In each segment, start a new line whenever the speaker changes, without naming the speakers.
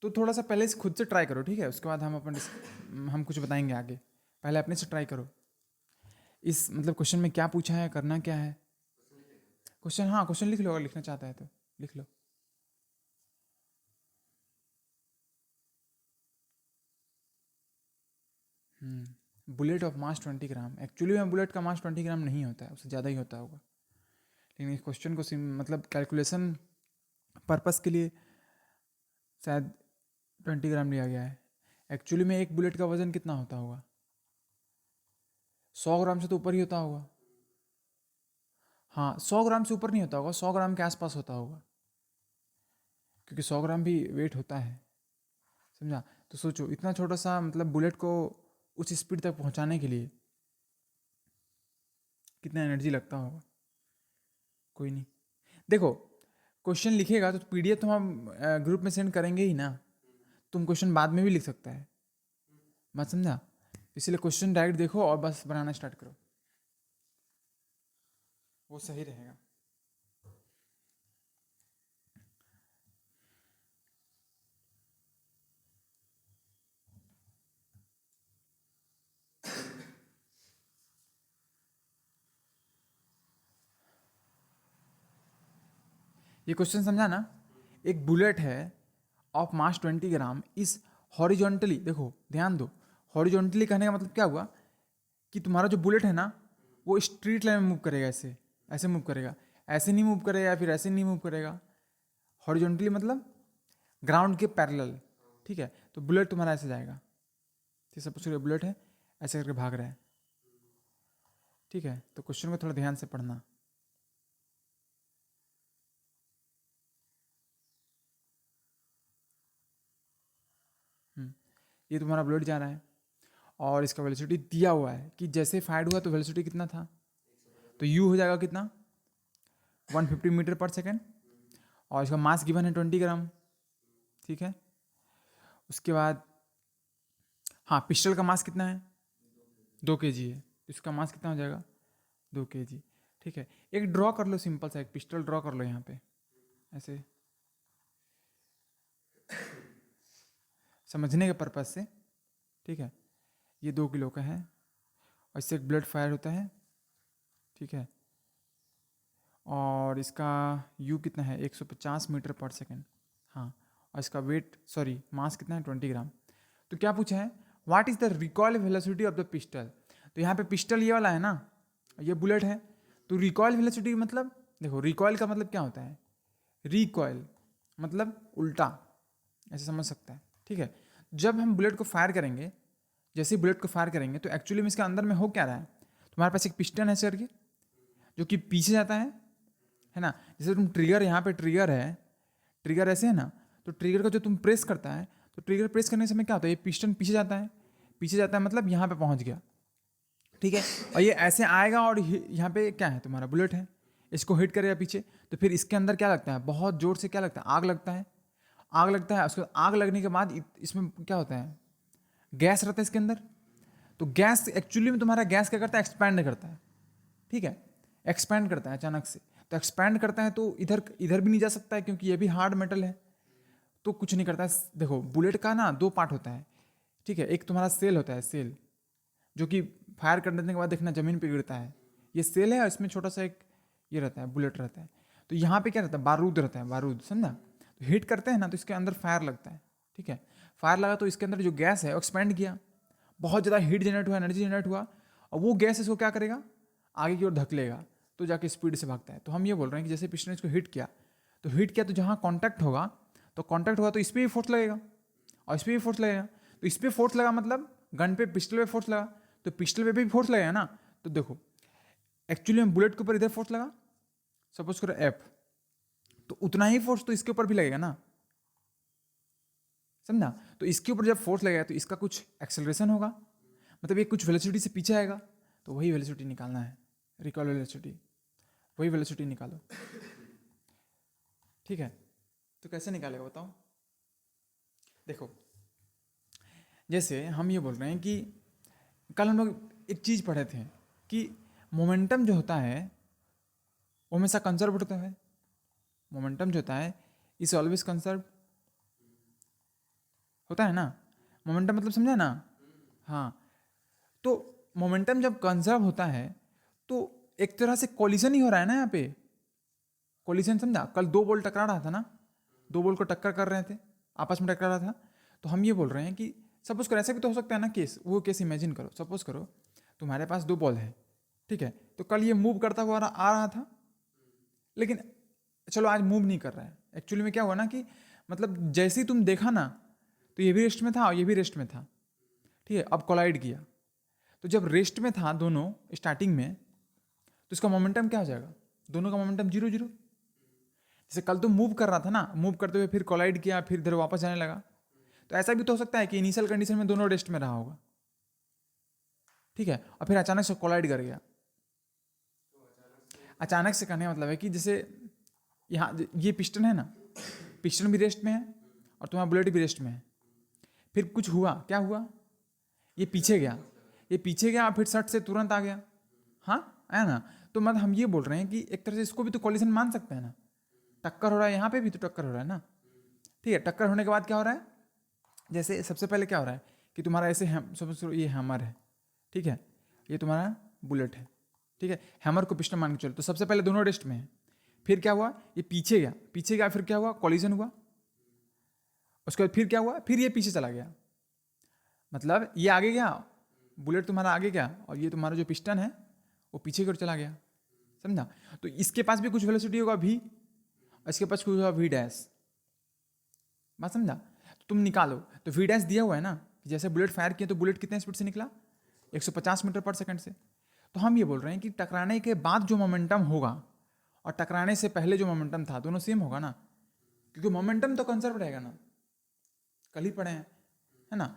तो थोड़ा सा पहले से खुद से ट्राई करो, ठीक है, उसके बाद हम कुछ बताएंगे आगे। पहले अपने से ट्राई करो। इस मतलब क्वेश्चन में क्या पूछा है, करना क्या है। क्वेश्चन, हाँ क्वेश्चन लिख लो, अगर लिखना चाहता है तो लिख लो। Bullet of mass 20 gram. Actually में बुलेट का मास 20 ग्राम नहीं होता है, उससे ज़्यादा ही होता होगा, लेकिन इस क्वेश्चन को मतलब कैलकुलेशन पर्पस के लिए शायद 20 ग्राम लिया गया है। एक्चुअली में एक बुलेट का वजन कितना होता होगा? 100 ग्राम से तो ऊपर ही होता होगा। हाँ, 100 ग्राम से ऊपर नहीं होता होगा, 100 ग्राम के आसपास होता होगा, क्योंकि 100 ग्राम भी वेट होता है, समझा। तो सोचो इतना छोटा सा मतलब बुलेट को उस स्पीड तक पहुंचाने के लिए कितना एनर्जी लगता होगा। कोई नहीं, देखो क्वेश्चन लिखेगा तो पीडीएफ तो हम ग्रुप में सेंड करेंगे ही ना, तुम क्वेश्चन बाद में भी लिख सकता है, बात समझा। इसलिए क्वेश्चन डायरेक्ट देखो और बस बनाना स्टार्ट करो, वो सही रहेगा। ये क्वेश्चन समझा ना। एक बुलेट है ऑफ मास 20 ग्राम इस हॉरिजॉन्टली, देखो ध्यान दो, हॉरिजॉन्टली कहने का मतलब क्या हुआ कि तुम्हारा जो बुलेट है ना वो स्ट्रीट लाइन में मूव करेगा, ऐसे ऐसे मूव करेगा, ऐसे नहीं मूव करेगा या फिर ऐसे नहीं मूव करेगा। हॉरिजॉन्टली मतलब ग्राउंड के पैरेलल, ठीक है। तो बुलेट तुम्हारा ऐसे जाएगा, ठीक है, सपोज बुलेट है ऐसे करके भाग रहा है, ठीक है। तो क्वेश्चन को थोड़ा ध्यान से पढ़ना। ये तुम्हारा बुलेट जा रहा है और इसका वेलोसिटी दिया हुआ है कि जैसे फायर हुआ तो वेलोसिटी कितना था, तो यू हो जाएगा कितना, 150 मीटर पर सेकेंड, और इसका मास गिवन है 20 ग्राम, ठीक है। उसके बाद हाँ, पिस्टल का मास कितना है, 2 kg है, तो इसका मास कितना हो जाएगा, 2 kg, ठीक है। एक ड्रॉ कर लो, सिंपल सा एक पिस्टल ड्रॉ कर लो यहाँ पे ऐसे, समझने के पर्पज से, ठीक है। ये 2 किलो का है और इससे एक ब्लड फायर होता है, ठीक है। और इसका यू कितना है, 150 मीटर पर सेकेंड, हाँ। और इसका वेट सॉरी मास कितना है, 20 ग्राम। तो क्या पूछा है, what is the recoil velocity of the pistol. तो यहाँ पे पिस्टल ये वाला है ना, ये बुलेट है, तो रिकॉयल वेलोसिटी मतलब, देखो रिकॉयल का मतलब क्या होता है, रिकॉयल मतलब उल्टा, ऐसे समझ सकता है, ठीक है। जब हम बुलेट को फायर करेंगे, जैसे ही बुलेट को फायर करेंगे तो एक्चुअली में इसके अंदर में हो क्या रहा है, तुम्हारे पास एक पिस्टन है सर की, जो कि पीछे जाता है ना। जैसे तुम ट्रिगर, यहाँ पे ट्रिगर है, ट्रिगर ऐसे है ना, तो ट्रिगर को जो तुम प्रेस करता है, तो ट्रिगर प्रेस करने समय क्या होता है, ये पिस्टन पीछे जाता है, पीछे जाता है मतलब यहाँ पे पहुँच गया, ठीक है। और ये ऐसे आएगा और यहाँ पे क्या है, तुम्हारा बुलेट है, इसको हिट करेगा पीछे, तो फिर इसके अंदर क्या लगता है, बहुत जोर से क्या लगता है, आग लगता है, आग लगता है। उसके बाद आग लगने के बाद इसमें क्या होता है, गैस रहता है इसके अंदर। तो गैस एक्चुअली में तुम्हारा गैस क्या करता है, एक्सपैंड करता है, ठीक है, एक्सपैंड करता है अचानक से। तो एक्सपैंड करता है तो इधर इधर भी नहीं जा सकता है, क्योंकि ये भी हार्ड मेटल है, तो कुछ नहीं करता है। देखो बुलेट का ना 2 पार्ट होता है, ठीक है। एक तुम्हारा सेल होता है, सेल, जो कि फायर कर देने के बाद देखना ज़मीन पर गिरता है, ये सेल है, और इसमें छोटा सा एक ये रहता है, बुलेट रहता है। तो यहाँ पे क्या रहता है, बारूद रहता है, बारूद, समझा। तो हीट करते हैं ना, तो इसके अंदर फायर लगता है, ठीक है। फायर लगा तो इसके अंदर जो गैस है वो एक्सपेंड किया, बहुत ज़्यादा हीट जनरेट हुआ, एनर्जी जनरेट हुआ, और वो गैस इसको क्या करेगा, आगे की ओर धकेलेगा, तो जाके स्पीड से भागता है। तो हम ये बोल रहे हैं कि जैसे पिस्टन इसको हिट किया, तो हिट किया तो जहाँ कॉन्टैक्ट होगा, तो कॉन्टैक्ट होगा तो इस पर भी फोर्स लगेगा और इस पर भी फोर्स लगेगा। तो इस पर फोर्स लगा मतलब गन पे, पिस्टल पे फोर्स लगा, तो पिस्टल पे भी फोर्स लगेगा ना। तो देखो एक्चुअली में बुलेट के ऊपर इधर फोर्स लगा, सपोज करो एफ, तो उतना ही फोर्स तो इसके ऊपर भी लगेगा ना, समझा। तो इसके ऊपर जब फोर्स लगेगा तो इसका कुछ एक्सेलरेशन होगा, मतलब ये कुछ वेलोसिटी से पीछे आएगा, तो वही वेलोसिटी निकालना है, रिकॉल वेलोसिटी, वही वेलोसिटी निकालो, ठीक है। तो कैसे निकालेगा बताओ। देखो जैसे हम ये बोल रहे हैं कि कल हम लोग एक चीज़ पढ़े थे कि मोमेंटम जो होता है वो हमेशा कंजर्व होता है, मोमेंटम जो होता है इज ऑलवेज कंजर्व, होता है ना, मोमेंटम मतलब समझा ना। हाँ, तो मोमेंटम जब कंजर्व होता है तो एक तरह से कोलिजन ही हो रहा है ना यहाँ पे, कोलिजन समझा। कल दो बॉल टकरा रहा था ना, दो बॉल को टक्कर कर रहे थे, आपस में टकरा रहा था। तो हम ये बोल रहे हैं कि सपोज करो, ऐसा भी तो हो सकता है ना केस, वो केस इमेजिन करो, सपोज करो तुम्हारे पास दो बॉल है, ठीक है। तो कल ये मूव करता हुआ आ रहा था, लेकिन चलो आज मूव नहीं कर रहा है। एक्चुअली में क्या हुआ ना कि मतलब जैसे ही तुम देखा ना, तो ये भी रेस्ट में था और ये भी रेस्ट में था, ठीक है। अब कोलाइड किया, तो जब रेस्ट में था दोनों स्टार्टिंग में, तो इसका मोमेंटम क्या हो जाएगा, दोनों का मोमेंटम 0-0। जैसे कल तो मूव कर रहा था ना, मूव करते हुए फिर कोलाइड किया, फिर इधर वापस जाने लगा। तो ऐसा भी तो हो सकता है कि इनिशियल कंडीशन में दोनों रेस्ट में रहा होगा, ठीक है, और फिर अचानक से कोलाइड कर गया। अचानक से कहने का मतलब है कि जैसे यहाँ ये पिस्टन है ना, पिस्टन भी रेस्ट में है और तुम्हारा बुलेट भी रेस्ट में है। फिर कुछ हुआ, क्या हुआ, ये पीछे गया, ये पीछे गया फिर सट से तुरंत आ गया, हाँ है ना। तो मतलब हम ये बोल रहे हैं कि एक तरह से इसको भी तो कोलिजन मान सकते हैं ना, टक्कर हो रहा है, यहाँ पे भी तो टक्कर हो रहा है ना, ठीक है। टक्कर होने के बाद क्या हो रहा है, जैसे सबसे पहले क्या हो रहा है कि तुम्हारा ऐसे ये हैमर है, ठीक है, ये तुम्हारा बुलेट है, ठीक है। हैमर को पिस्टन मान के चलो, तो सबसे पहले दोनों रेस्ट में है। फिर क्या हुआ, ये पीछे गया, पीछे गया, फिर क्या हुआ, कॉलिजन हुआ। उसके बाद फिर क्या हुआ, फिर ये पीछे चला गया, मतलब ये आगे गया, बुलेट तुम्हारा आगे गया, और ये तुम्हारा जो पिस्टन है वो पीछे की ओर चला गया, समझा। तो इसके पास भी कुछ वेलोसिटी होगा v, और इसके पास कुछ होगा v डैश, बात समझा। तो तुम निकालो, तो v डैश दिया हुआ है ना, जैसे बुलेट फायर किया तो बुलेट कितने स्पीड से निकला, 150 मीटर पर सेकंड से। तो हम ये बोल रहे हैं कि टकराने के बाद जो मोमेंटम होगा और टकराने से पहले जो मोमेंटम था, दोनों सेम होगा ना, क्योंकि मोमेंटम तो कंजर्व रहेगा ना, कल ही पढ़े हैं, है ना।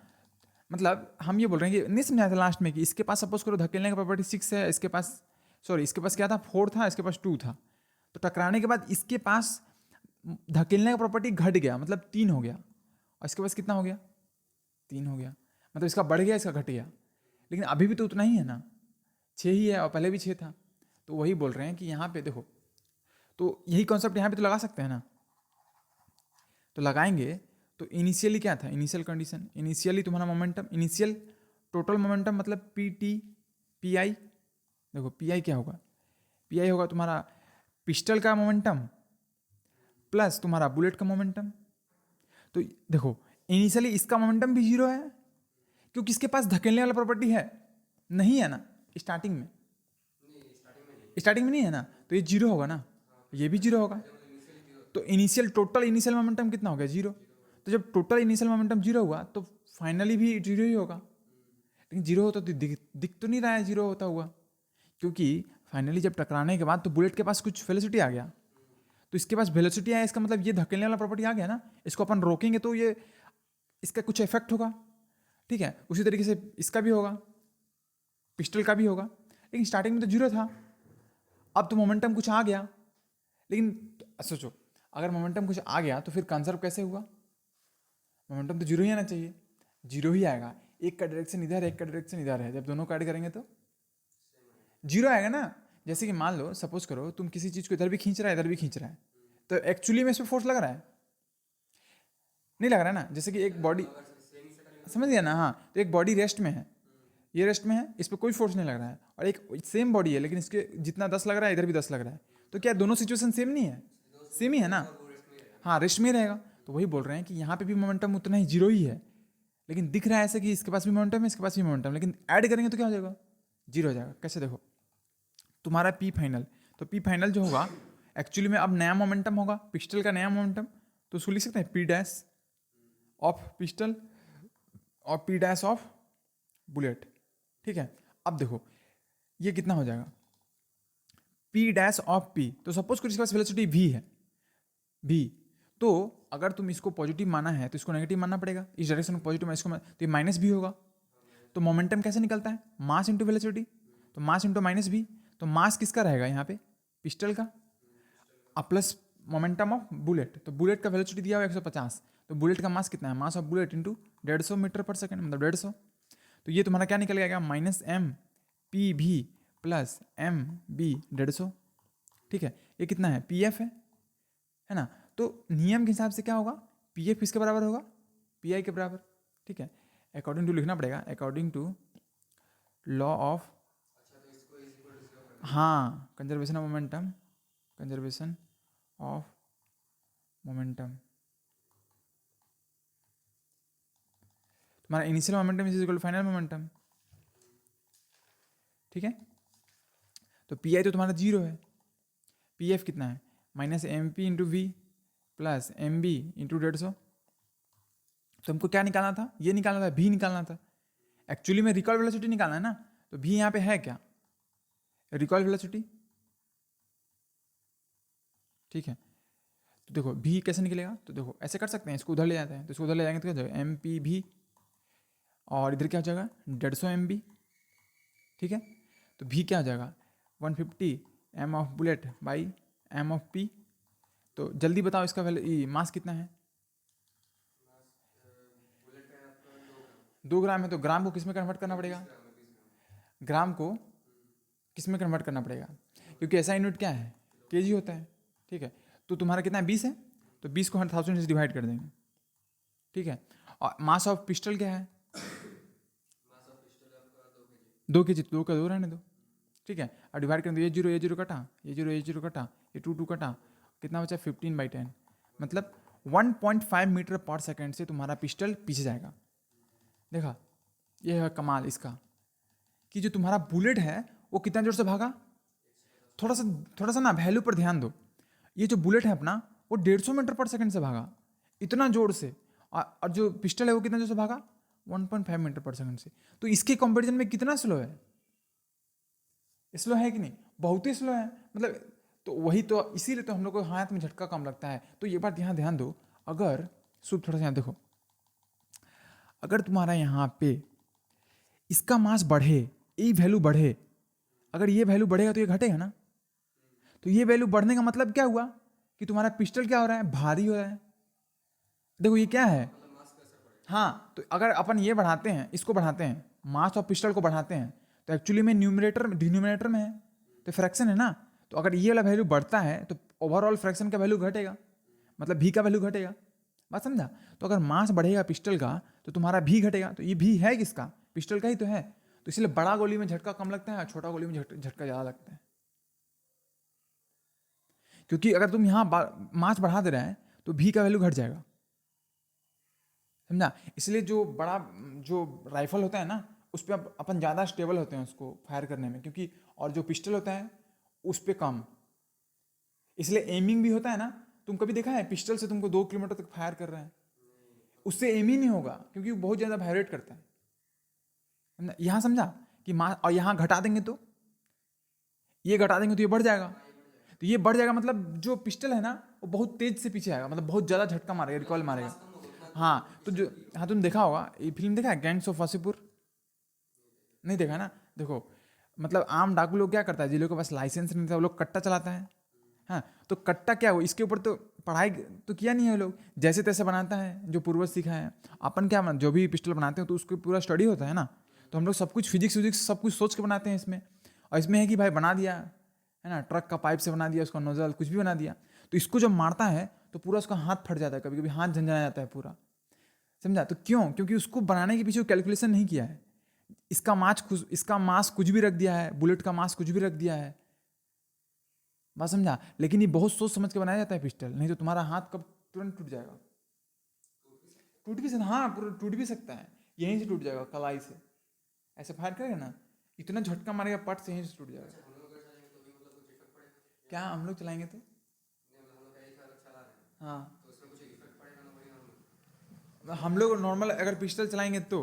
मतलब हम ये बोल रहे हैं कि नहीं समझाया था लास्ट में कि इसके पास सपोज करो धकेलने का प्रॉपर्टी 6 है, इसके पास इसके पास क्या था, 4 था, इसके पास 2 था। तो टकराने के बाद इसके पास धकेलने का प्रॉपर्टी घट गया, मतलब 3 हो गया, और इसके पास कितना हो गया, 3 हो गया। मतलब इसका बढ़ गया, इसका घट गया, लेकिन अभी भी तो उतना ही है ना, 6 ही है और पहले भी 6 था। तो वही बोल रहे हैं कि यहाँ पे देखो, तो यही कॉन्सेप्ट यहाँ पे तो लगा सकते हैं ना। तो लगाएंगे तो इनिशियली क्या था, इनिशियल कंडीशन, इनिशियली तुम्हारा मोमेंटम, इनिशियल टोटल मोमेंटम मतलब पी टी पी आई। देखो पी आई क्या होगा, पी आई होगा तुम्हारा पिस्टल का मोमेंटम प्लस तुम्हारा बुलेट का मोमेंटम। तो देखो इनिशियली इसका मोमेंटम भी 0 है, क्योंकि इसके पास धकेलने वाला प्रॉपर्टी है नहीं है ना, स्टार्टिंग में नहीं है ना, तो ये 0 होगा ना, ये भी 0 होगा। तो इनिशियल टोटल इनिशियल मोमेंटम कितना हो गया, 0। तो जब टोटल इनिशियल मोमेंटम 0 हुआ तो फाइनली भी 0 ही होगा। लेकिन 0 होता तो दिख तो नहीं रहा है 0 होता हुआ, क्योंकि फाइनली जब टकराने के बाद तो बुलेट के पास कुछ वेलोसिटी आ गया, तो इसके पास वेलोसिटी आया, इसका मतलब ये धकेलने वाला प्रॉपर्टी आ गया ना, इसको अपन रोकेंगे तो ये इसका कुछ इफेक्ट होगा, ठीक है। उसी तरीके से इसका भी होगा, पिस्टल का भी होगा, लेकिन स्टार्टिंग में तो 0 था, अब तो मोमेंटम कुछ आ गया। लेकिन सोचो अगर मोमेंटम कुछ आ गया तो फिर कंजर्व कैसे हुआ, मोमेंटम तो 0 ही आना चाहिए, 0 ही आएगा। एक का डायरेक्शन इधर है, एक का डायरेक्शन इधर है, जब दोनों का ऐड करेंगे तो 0 आएगा ना। जैसे कि मान लो सपोज करो तुम किसी चीज़ को इधर भी खींच रहा है, इधर भी खींच रहा है, तो एक्चुअली में इस पर फोर्स लग रहा है, नहीं लग रहा है ना। जैसे कि एक बॉडी, समझ गया ना, हाँ, तो एक बॉडी रेस्ट में है, ये रेस्ट में है, इस पर कोई फोर्स नहीं लग रहा है, और एक सेम बॉडी है लेकिन इसके जितना 10 लग रहा है इधर भी 10 लग रहा है, तो क्या दोनों सिचुएशन सेम नहीं है, सेम ही है ना, हाँ रेस्ट में रहेगा। तो वही बोल रहे हैं कि यहाँ पे भी मोमेंटम उतना ही 0 ही है, लेकिन दिख रहा है ऐसे कि इसके पास भी मोमेंटम है, इसके पास भी मोमेंटम, लेकिन ऐड करेंगे तो क्या हो जाएगा, 0 हो जाएगा। कैसे, देखो तुम्हारा पी फाइनल, तो पी फाइनल जो होगा एक्चुअली में अब नया मोमेंटम होगा, पिस्टल का नया मोमेंटम, तो उसको लिख सकते हैं पी डैश ऑफ पिस्टल और पी डैश ऑफ बुलेट, ठीक है। अब देखो ये कितना हो जाएगा, पी डैश ऑफ पी, तो सपोज करो इसके पास वेलोसिटी v है, v, तो अगर तुम इसको पॉजिटिव माना है तो इसको नेगेटिव मानना पड़ेगा, इस डायरेक्शन में पॉजिटिव इसको तो ये माइनस भी होगा। तो मोमेंटम कैसे निकलता है, मास इंटू वेलोसिटी, तो मास इंटू माइनस भी, तो मास किसका रहेगा यहाँ पे, पिस्टल का, अब प्लस मोमेंटम ऑफ बुलेट, तो बुलेट का वेलोसिटी दिया हुआ 150, तो बुलेट का मास कितना है, mass of bullet into 150 metre पर सेकंड, मतलब 150। तो ये तुम्हारा क्या निकल गया, माइनस एम पी भी प्लस एम बी 150, ठीक है। ये कितना है, पी एफ है ना। तो नियम के हिसाब से क्या होगा, पी एफ किसके बराबर होगा, पी आई के बराबर। ठीक है, अकॉर्डिंग टू लिखना पड़ेगा, अकॉर्डिंग टू लॉ ऑफ, हाँ, conservation of momentum, conservation of momentum, तुम्हारा initial momentum is equal to final momentum, ठीक है। तो पी आई तो तुम्हारा 0 है, पी एफ कितना है, minus M P into V plus M B into 150। तो हमको क्या निकालना था, ये निकालना था, भी निकालना था। एक्चुअली में रिकॉल वेलोसिटी निकालना है ना, तो भी यहाँ पे है क्या, रिकॉल वेलोसिटी, ठीक है। तो देखो भी कैसे निकलेगा, तो देखो ऐसे कर सकते हैं, इसको उधर ले जाते हैं, तो इसको उधर ले जाएंगे तो क्या हो जाएगा, एम पी भी, और इधर क्या हो जाएगा 150 एम बी, ठीक है। तो भी क्या हो जाएगा 150 M of bullet by M of P. तो जल्दी बताओ इसका मास कितना है, 2 ग्राम है। तो ग्राम को किस में कन्वर्ट करना पड़ेगा, ग्राम को किस में कन्वर्ट करना पड़ेगा, क्योंकि ऐसा यूनिट क्या है, केजी होता है, ठीक है। तो तुम्हारा कितना है 20 है, तो 20 को 1000 से डिवाइड कर देंगे, ठीक है। और मास ऑफ पिस्टल क्या है, 2 केजी, 2 का 2 रहने दो, ठीक है। और डिवाइड कर दो, ये जीरो कटा, ये जीरो कटा, ये टू कटा, कितना बचा 15/10, मतलब 1.5 मीटर पर सेकेंड से तुम्हारा पिस्टल पीछे जाएगा। देखा, ये है कमाल इसका, कि जो तुम्हारा बुलेट है वो कितना जोर से भागा, थोड़ा सा ना वैल्यू पर ध्यान दो। ये जो बुलेट है अपना वो 150 मीटर पर सेकंड से भागा, इतना जोर से, और जो पिस्टल है वो कितना जोर से भागा 1.5 मीटर पर सेकंड से। तो इसके कंपैरिजन में कितना स्लो है, स्लो है कि नहीं, बहुत ही स्लो है, मतलब। तो वही तो, इसीलिए तो हम लोग को हाथ में झटका कम लगता है। तो ये बात यहाँ ध्यान दो, अगर सुबह थोड़ा सा यहाँ देखो, अगर तुम्हारा यहाँ पे इसका मास बढ़े, ये वैल्यू बढ़े, अगर ये वैल्यू बढ़ेगा तो ये घटेगा ना। तो ये वैल्यू बढ़ने का मतलब क्या हुआ, कि तुम्हारा पिस्टल क्या हो रहा है, भारी हो रहा है। देखो ये क्या है, हाँ, तो अगर अपन ये बढ़ाते हैं, इसको बढ़ाते हैं, मास और पिस्टल को बढ़ाते हैं, तो एक्चुअली में न्यूमरेटर डिनोमिनेटर में है, तो फ्रैक्शन है ना। तो अगर ये वाला वैल्यू बढ़ता है तो ओवरऑल फ्रैक्शन का वैल्यू घटेगा, मतलब भी का वैल्यू घटेगा, बात समझा। तो अगर मास बढ़ेगा पिस्टल का तो तुम्हारा भी घटेगा, तो ये भी है किसका, पिस्टल का ही तो है। तो इसलिए बड़ा गोली में झटका कम लगता है और छोटा गोली में झटका ज़्यादा लगता है, क्योंकि अगर तुम यहाँ मास बढ़ा दे रहे हैं तो भी का वैल्यू घट जाएगा, समझा। इसलिए जो बड़ा जो राइफल होता है ना, उस पर अपन ज़्यादा स्टेबल होते हैं उसको फायर करने में, क्योंकि और जो पिस्टल होता है उस पर कम। इसलिए एमिंग भी होता है ना, तुम कभी देखा है पिस्टल से तुमको 2 किलोमीटर तक फायर कर रहे हैं, उससे एम ही नहीं होगा, क्योंकि वो बहुत ज़्यादा वाइब्रेट करता है। यहाँ समझा कि और यहाँ घटा देंगे तो ये घटा देंगे तो ये बढ़ जाएगा, तो ये बढ़ जाएगा, मतलब जो पिस्टल है ना वो बहुत तेज से पीछे आएगा, मतलब बहुत ज़्यादा झटका मारेगा, रिकॉल मारेगा। हाँ, तो जो, हाँ तुम देखा होगा, ये फिल्म देखा है गैंग्स ऑफ वासेपुर, नहीं देखा ना। देखो, मतलब आम डाकू लोग क्या करता है, जिन लोगों के पास लाइसेंस नहीं था वो लोग कट्टा चलाता है, हाँ। तो कट्टा क्या हो, इसके ऊपर तो पढ़ाई तो किया नहीं है लोग, जैसे तैसे बनाता है, जो पूर्वज सीखा है। अपन क्या जो भी पिस्टल बनाते हैं तो उसको पूरा स्टडी होता है ना, तो हम लोग सब कुछ फिजिक्स विजिक्स सब कुछ सोच के बनाते हैं इसमें। और इसमें है कि भाई बना दिया है ना, ट्रक का पाइप से बना दिया, उसका नोजल कुछ भी बना दिया, तो इसको जब मारता है तो पूरा उसका हाथ फट जाता है, कभी कभी हाथ झंझना जाता है पूरा, समझा। तो क्यों, क्योंकि उसको बनाने के पीछे कैलकुलेशन नहीं किया है, इसका मास कुछ भी रख दिया है, बुलेट का मास कुछ भी रख दिया है, बात समझा। लेकिन ये बहुत सोच समझ के बनाया जाता है पिस्टल, नहीं तो तुम्हारा हाथ कब तुरंत टूट जाएगा, टूट भी सकता, हाँ पूरा टूट भी सकता है, यहीं से टूट जाएगा कलाई से, ऐसे फायर करेगा ना, इतना झटका मारेगा पट से, यहीं से टूट जाएगा। क्या हम लोग चलाएंगे तो, हाँ, हम लोग नॉर्मल अगर पिस्टल चलाएंगे तो,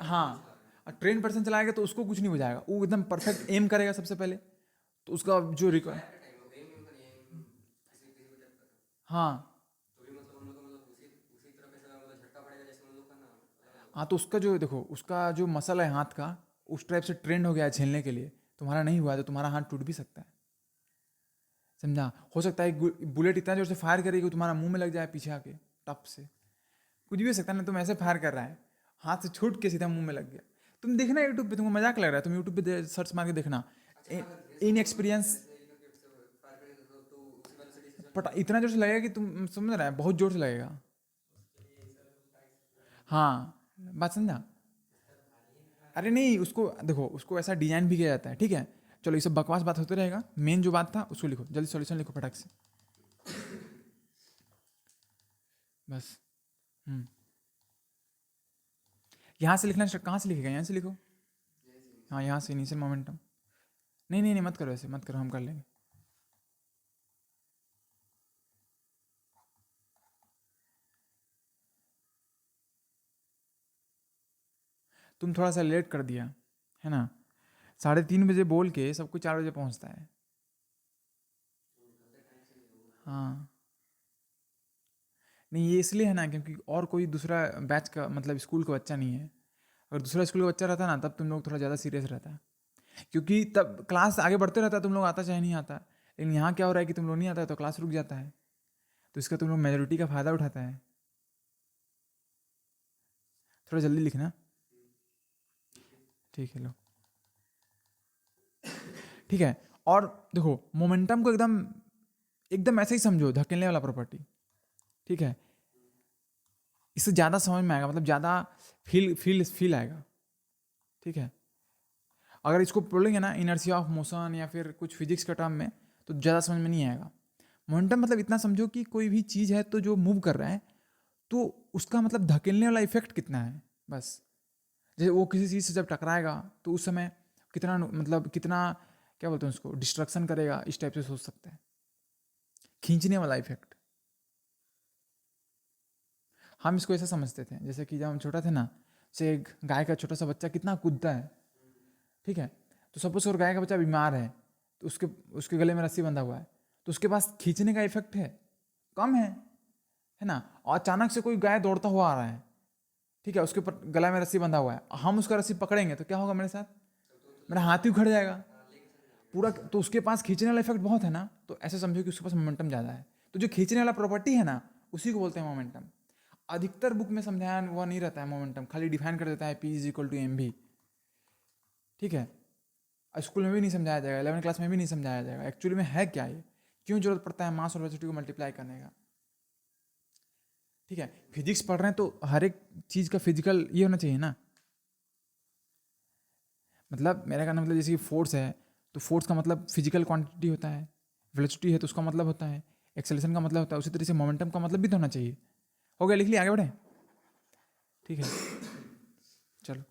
हाँ, ट्रेन पर्सन चलाएगा तो उसको कुछ नहीं हो जाएगा, वो एकदम परफेक्ट एम करेगा सबसे पहले, तो उसका जो रिकॉर्ड, हाँ, हाँ, तो उसका जो देखो, उसका जो मसल है हाथ का, उस टाइप से ट्रेंड हो गया है झेलने के लिए, तुम्हारा नहीं हुआ है तो तुम्हारा हाथ टूट भी सकता है, समझा। हो सकता है बुलेट इतना जोर से फायर करेगी कि तुम्हारा मुंह में लग जाए पीछे आके, टप से, कुछ भी हो सकता है ना। तुम ऐसे फायर कर रहा है, हाथ से छूट के सीधा मुंह में लग गया। तुम देखना यूट्यूब पे, तुमको मजाक लग रहा है, तुम यूट्यूब पे सर्च मार के देखना, इन एक्सपीरियंस, पता इतना जोर से लगेगा कि तुम समझ रहा है, बहुत जोर से लगेगा। हाँ, बात समझा। अरे नहीं, उसको देखो, उसको ऐसा डिजाइन भी किया जाता है, ठीक है। चलो ये सब बकवास बात होते रहेगा, मेन जो बात था उसको लिखो, जल्दी सॉल्यूशन लिखो फटाक से, बस। हम्म यहाँ से लिखना कहाँ से लिखेगा, यहाँ से लिखो। हाँ, यहाँ से इनिशियल मोमेंटम। नहीं नहीं नहीं, मत करो ऐसे, मत करो, हम कर लेंगे। तुम थोड़ा सा लेट कर दिया, है ना। 3:30 बजे बोल के सबको 4 बजे पहुँचता है। हाँ, नहीं ये इसलिए है ना, क्योंकि और कोई दूसरा बैच का मतलब स्कूल का बच्चा नहीं है। अगर दूसरा स्कूल का बच्चा रहता ना, तब तुम लोग थोड़ा ज़्यादा सीरियस रहता, क्योंकि तब क्लास आगे बढ़ते रहता, तुम लोग आता चाहे नहीं आता। लेकिन यहाँ क्या हो रहा है कि तुम लोग नहीं आता है तो क्लास रुक जाता है, तो इसका तुम लोग मेजोरिटी का फ़ायदा उठाता है। थोड़ा जल्दी लिखना। ठीक है, लो। ठीक है। और देखो, मोमेंटम को एकदम एकदम ऐसे ही समझो, धकेलने वाला प्रॉपर्टी, ठीक है। इससे ज़्यादा समझ में आएगा, मतलब ज़्यादा फील आएगा, ठीक है। अगर इसको बोलेंगे ना इनर्शिया ऑफ मोशन या फिर कुछ फिजिक्स के टर्म में, तो ज़्यादा समझ में नहीं आएगा। मोमेंटम मतलब इतना समझो कि कोई भी चीज़ है तो जो मूव कर रहा है, तो उसका मतलब धकेलने वाला इफेक्ट कितना है, बस। जैसे वो किसी चीज़ से जब टकराएगा तो उस समय कितना मतलब कितना, क्या बोलते हैं उसको, डिस्ट्रक्शन करेगा, इस टाइप से सोच सकते हैं। खींचने वाला इफेक्ट। हम इसको ऐसा समझते थे, जैसे कि जब हम छोटा थे ना, से एक गाय का छोटा सा बच्चा कितना कूदता है, ठीक है। तो सपोज अगर गाय का बच्चा बीमार है, तो उसके उसके गले में रस्सी बंधा हुआ है, तो उसके पास खींचने का इफेक्ट है, कम है ना। और अचानक से कोई गाय दौड़ता हुआ आ रहा है, ठीक है, उसके ऊपर गला में रस्सी बंधा हुआ है, हम उसका रस्सी पकड़ेंगे तो क्या होगा मेरे साथ, मेरा हाथ ही उखड़ जाएगा पूरा। तो उसके पास खींचने वाला इफेक्ट बहुत है ना, तो ऐसे समझो कि उसके पास मोमेंटम ज़्यादा है। तो जो खींचने वाला प्रॉपर्टी है ना, उसी को बोलते हैं मोमेंटम। अधिकतर बुक में समझाया हुआ नहीं रहता है मोमेंटम, खाली डिफाइन कर देता है P=mv, ठीक है। स्कूल में भी नहीं समझाया जाएगा, 11 क्लास में भी नहीं समझाया जाएगा एक्चुअली में है क्या ये, क्यों जरूरत पड़ता है मास और वेलोसिटी को मल्टीप्लाई करने का, ठीक है। फिजिक्स पढ़ रहे हैं तो हर एक चीज़ का फिजिकल ये होना चाहिए ना। मतलब मेरा कहना मतलब, जैसे कि फोर्स है, तो फोर्स का मतलब फिजिकल क्वांटिटी होता है, वेलोसिटी है तो उसका मतलब होता है, एक्सेलरेशन का मतलब होता है, उसी तरह से मोमेंटम का मतलब भी तो होना चाहिए। हो गया, लिख लिया, आगे बढ़े, ठीक है। चलो,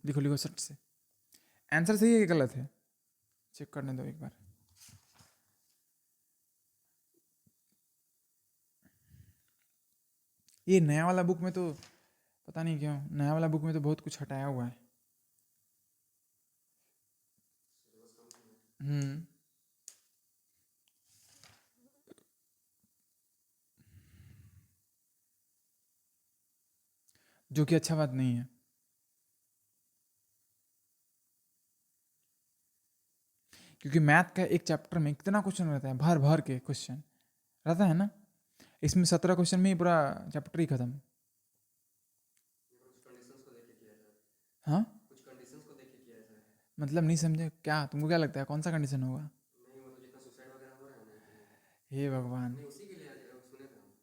लिखो लिखो सट से। आंसर सही है कि गलत है, चेक करने दो एक बार। ये नया वाला बुक में तो पता नहीं क्यों, नया वाला बुक में तो बहुत कुछ हटाया हुआ है। हम्म जो कि अच्छा बात नहीं है, क्योंकि मैथ का एक चैप्टर में कितना क्वेश्चन रहता है, भर भर के क्वेश्चन रहता है ना। इसमें 17 क्वेश्चन में ही पूरा चैप्टर ही खत्म। हाँ, मतलब नहीं समझे क्या, तुमको क्या लगता है कौन सा कंडीशन होगा। हे भगवान।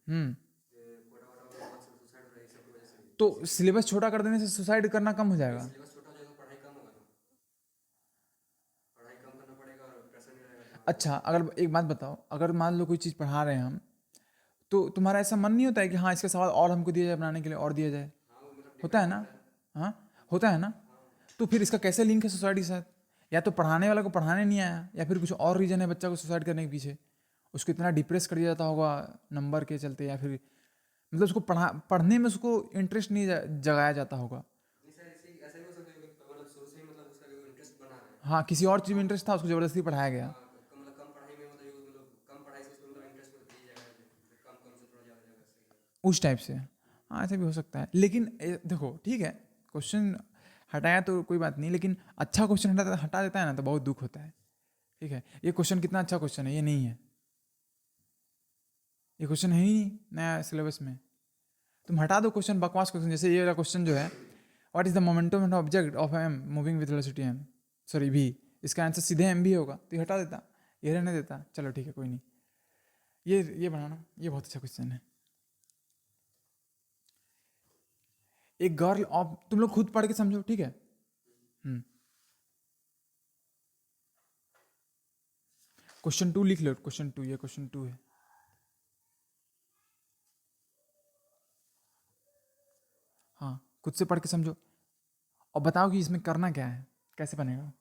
हम्म तो सिलेबस छोटा कर देने से सुसाइड करना कम हो जाएगा। अच्छा, अगर एक बात बताओ, अगर मान लो कोई चीज़ पढ़ा रहे हैं हम, तो तुम्हारा ऐसा मन नहीं होता है कि हाँ इसका सवाल और हमको दिया जाए बनाने के लिए, और दिया जाए, होता है ना। हाँ, होता है ना। तो फिर इसका कैसे लिंक है सोसाइटी के साथ, या तो पढ़ाने वाला को पढ़ाने नहीं आया, या फिर कुछ और रीज़न है बच्चा को सुसाइड करने के पीछे, उसको इतना डिप्रेस कर दिया जाता होगा नंबर के चलते, या फिर मतलब उसको पढ़ने में उसको इंटरेस्ट नहीं जगाया जाता होगा। हाँ, किसी और चीज़ में इंटरेस्ट था, उसको ज़बरदस्ती पढ़ाया गया, उस टाइप से। हाँ, ऐसा भी हो सकता है, लेकिन देखो ठीक है, क्वेश्चन हटाया तो कोई बात नहीं, लेकिन अच्छा क्वेश्चन हटा देता है ना, तो बहुत दुख होता है, ठीक है। ये क्वेश्चन कितना अच्छा क्वेश्चन है, ये नहीं है, ये क्वेश्चन है ही नहीं नया सिलेबस में। तुम हटा दो क्वेश्चन, बकवास क्वेश्चन, जैसे ये वाला क्वेश्चन जो है, what is the momentum of object of M moving with velocity M, sorry भी, इसका आंसर सीधे एम भी होगा, तो ये हटा देता, ये रहने देता, चलो ठीक है कोई नहीं। ये बनाना, ये बहुत अच्छा क्वेश्चन है। एक गर्ल, और तुम लोग खुद पढ़ के समझो, ठीक है। क्वेश्चन 2 लिख लो, क्वेश्चन 2, ये क्वेश्चन 2 है। हाँ, खुद से पढ़ के समझो और बताओ कि इसमें करना क्या है, कैसे बनेगा।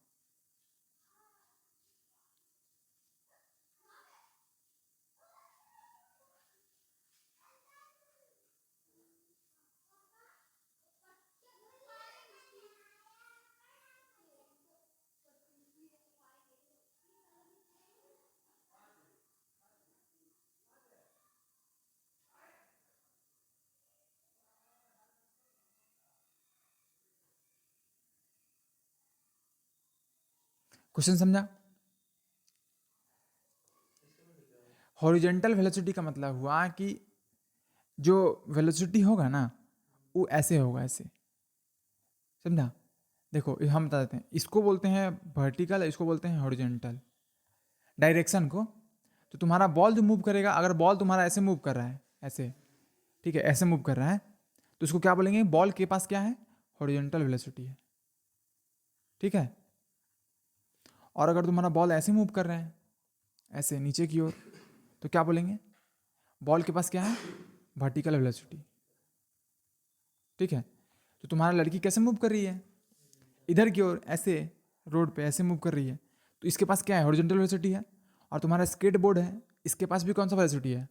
क्वेश्चन समझा? हॉरिजेंटल वेलोसिटी का मतलब हुआ कि जो वेलोसिटी होगा ना, वो ऐसे होगा, ऐसे, समझा? देखो ये हम बता देते हैं, इसको बोलते हैं वर्टिकल, इसको बोलते हैं हॉरिजेंटल डायरेक्शन को। तो तुम्हारा बॉल जो मूव करेगा, अगर बॉल तुम्हारा ऐसे मूव कर रहा है, ऐसे, ठीक है, ऐसे मूव कर रहा है, तो इसको क्या बोलेंगे, बॉल के पास क्या है, हॉरिजेंटल वेलोसिटी है, ठीक है। और अगर तुम्हारा बॉल ऐसे मूव कर रहा है, ऐसे नीचे की ओर, तो क्या बोलेंगे, बॉल के पास क्या है, वर्टिकल वेलोसिटी, ठीक है। तो तुम्हारा लड़की कैसे मूव कर रही है, इधर की ओर, ऐसे रोड पे ऐसे मूव कर रही है, तो इसके पास क्या है, हॉरिजॉन्टल वेलोसिटी है। और तुम्हारा स्केट बोर्ड है, इसके पास भी कौन सा वेलोसिटी है,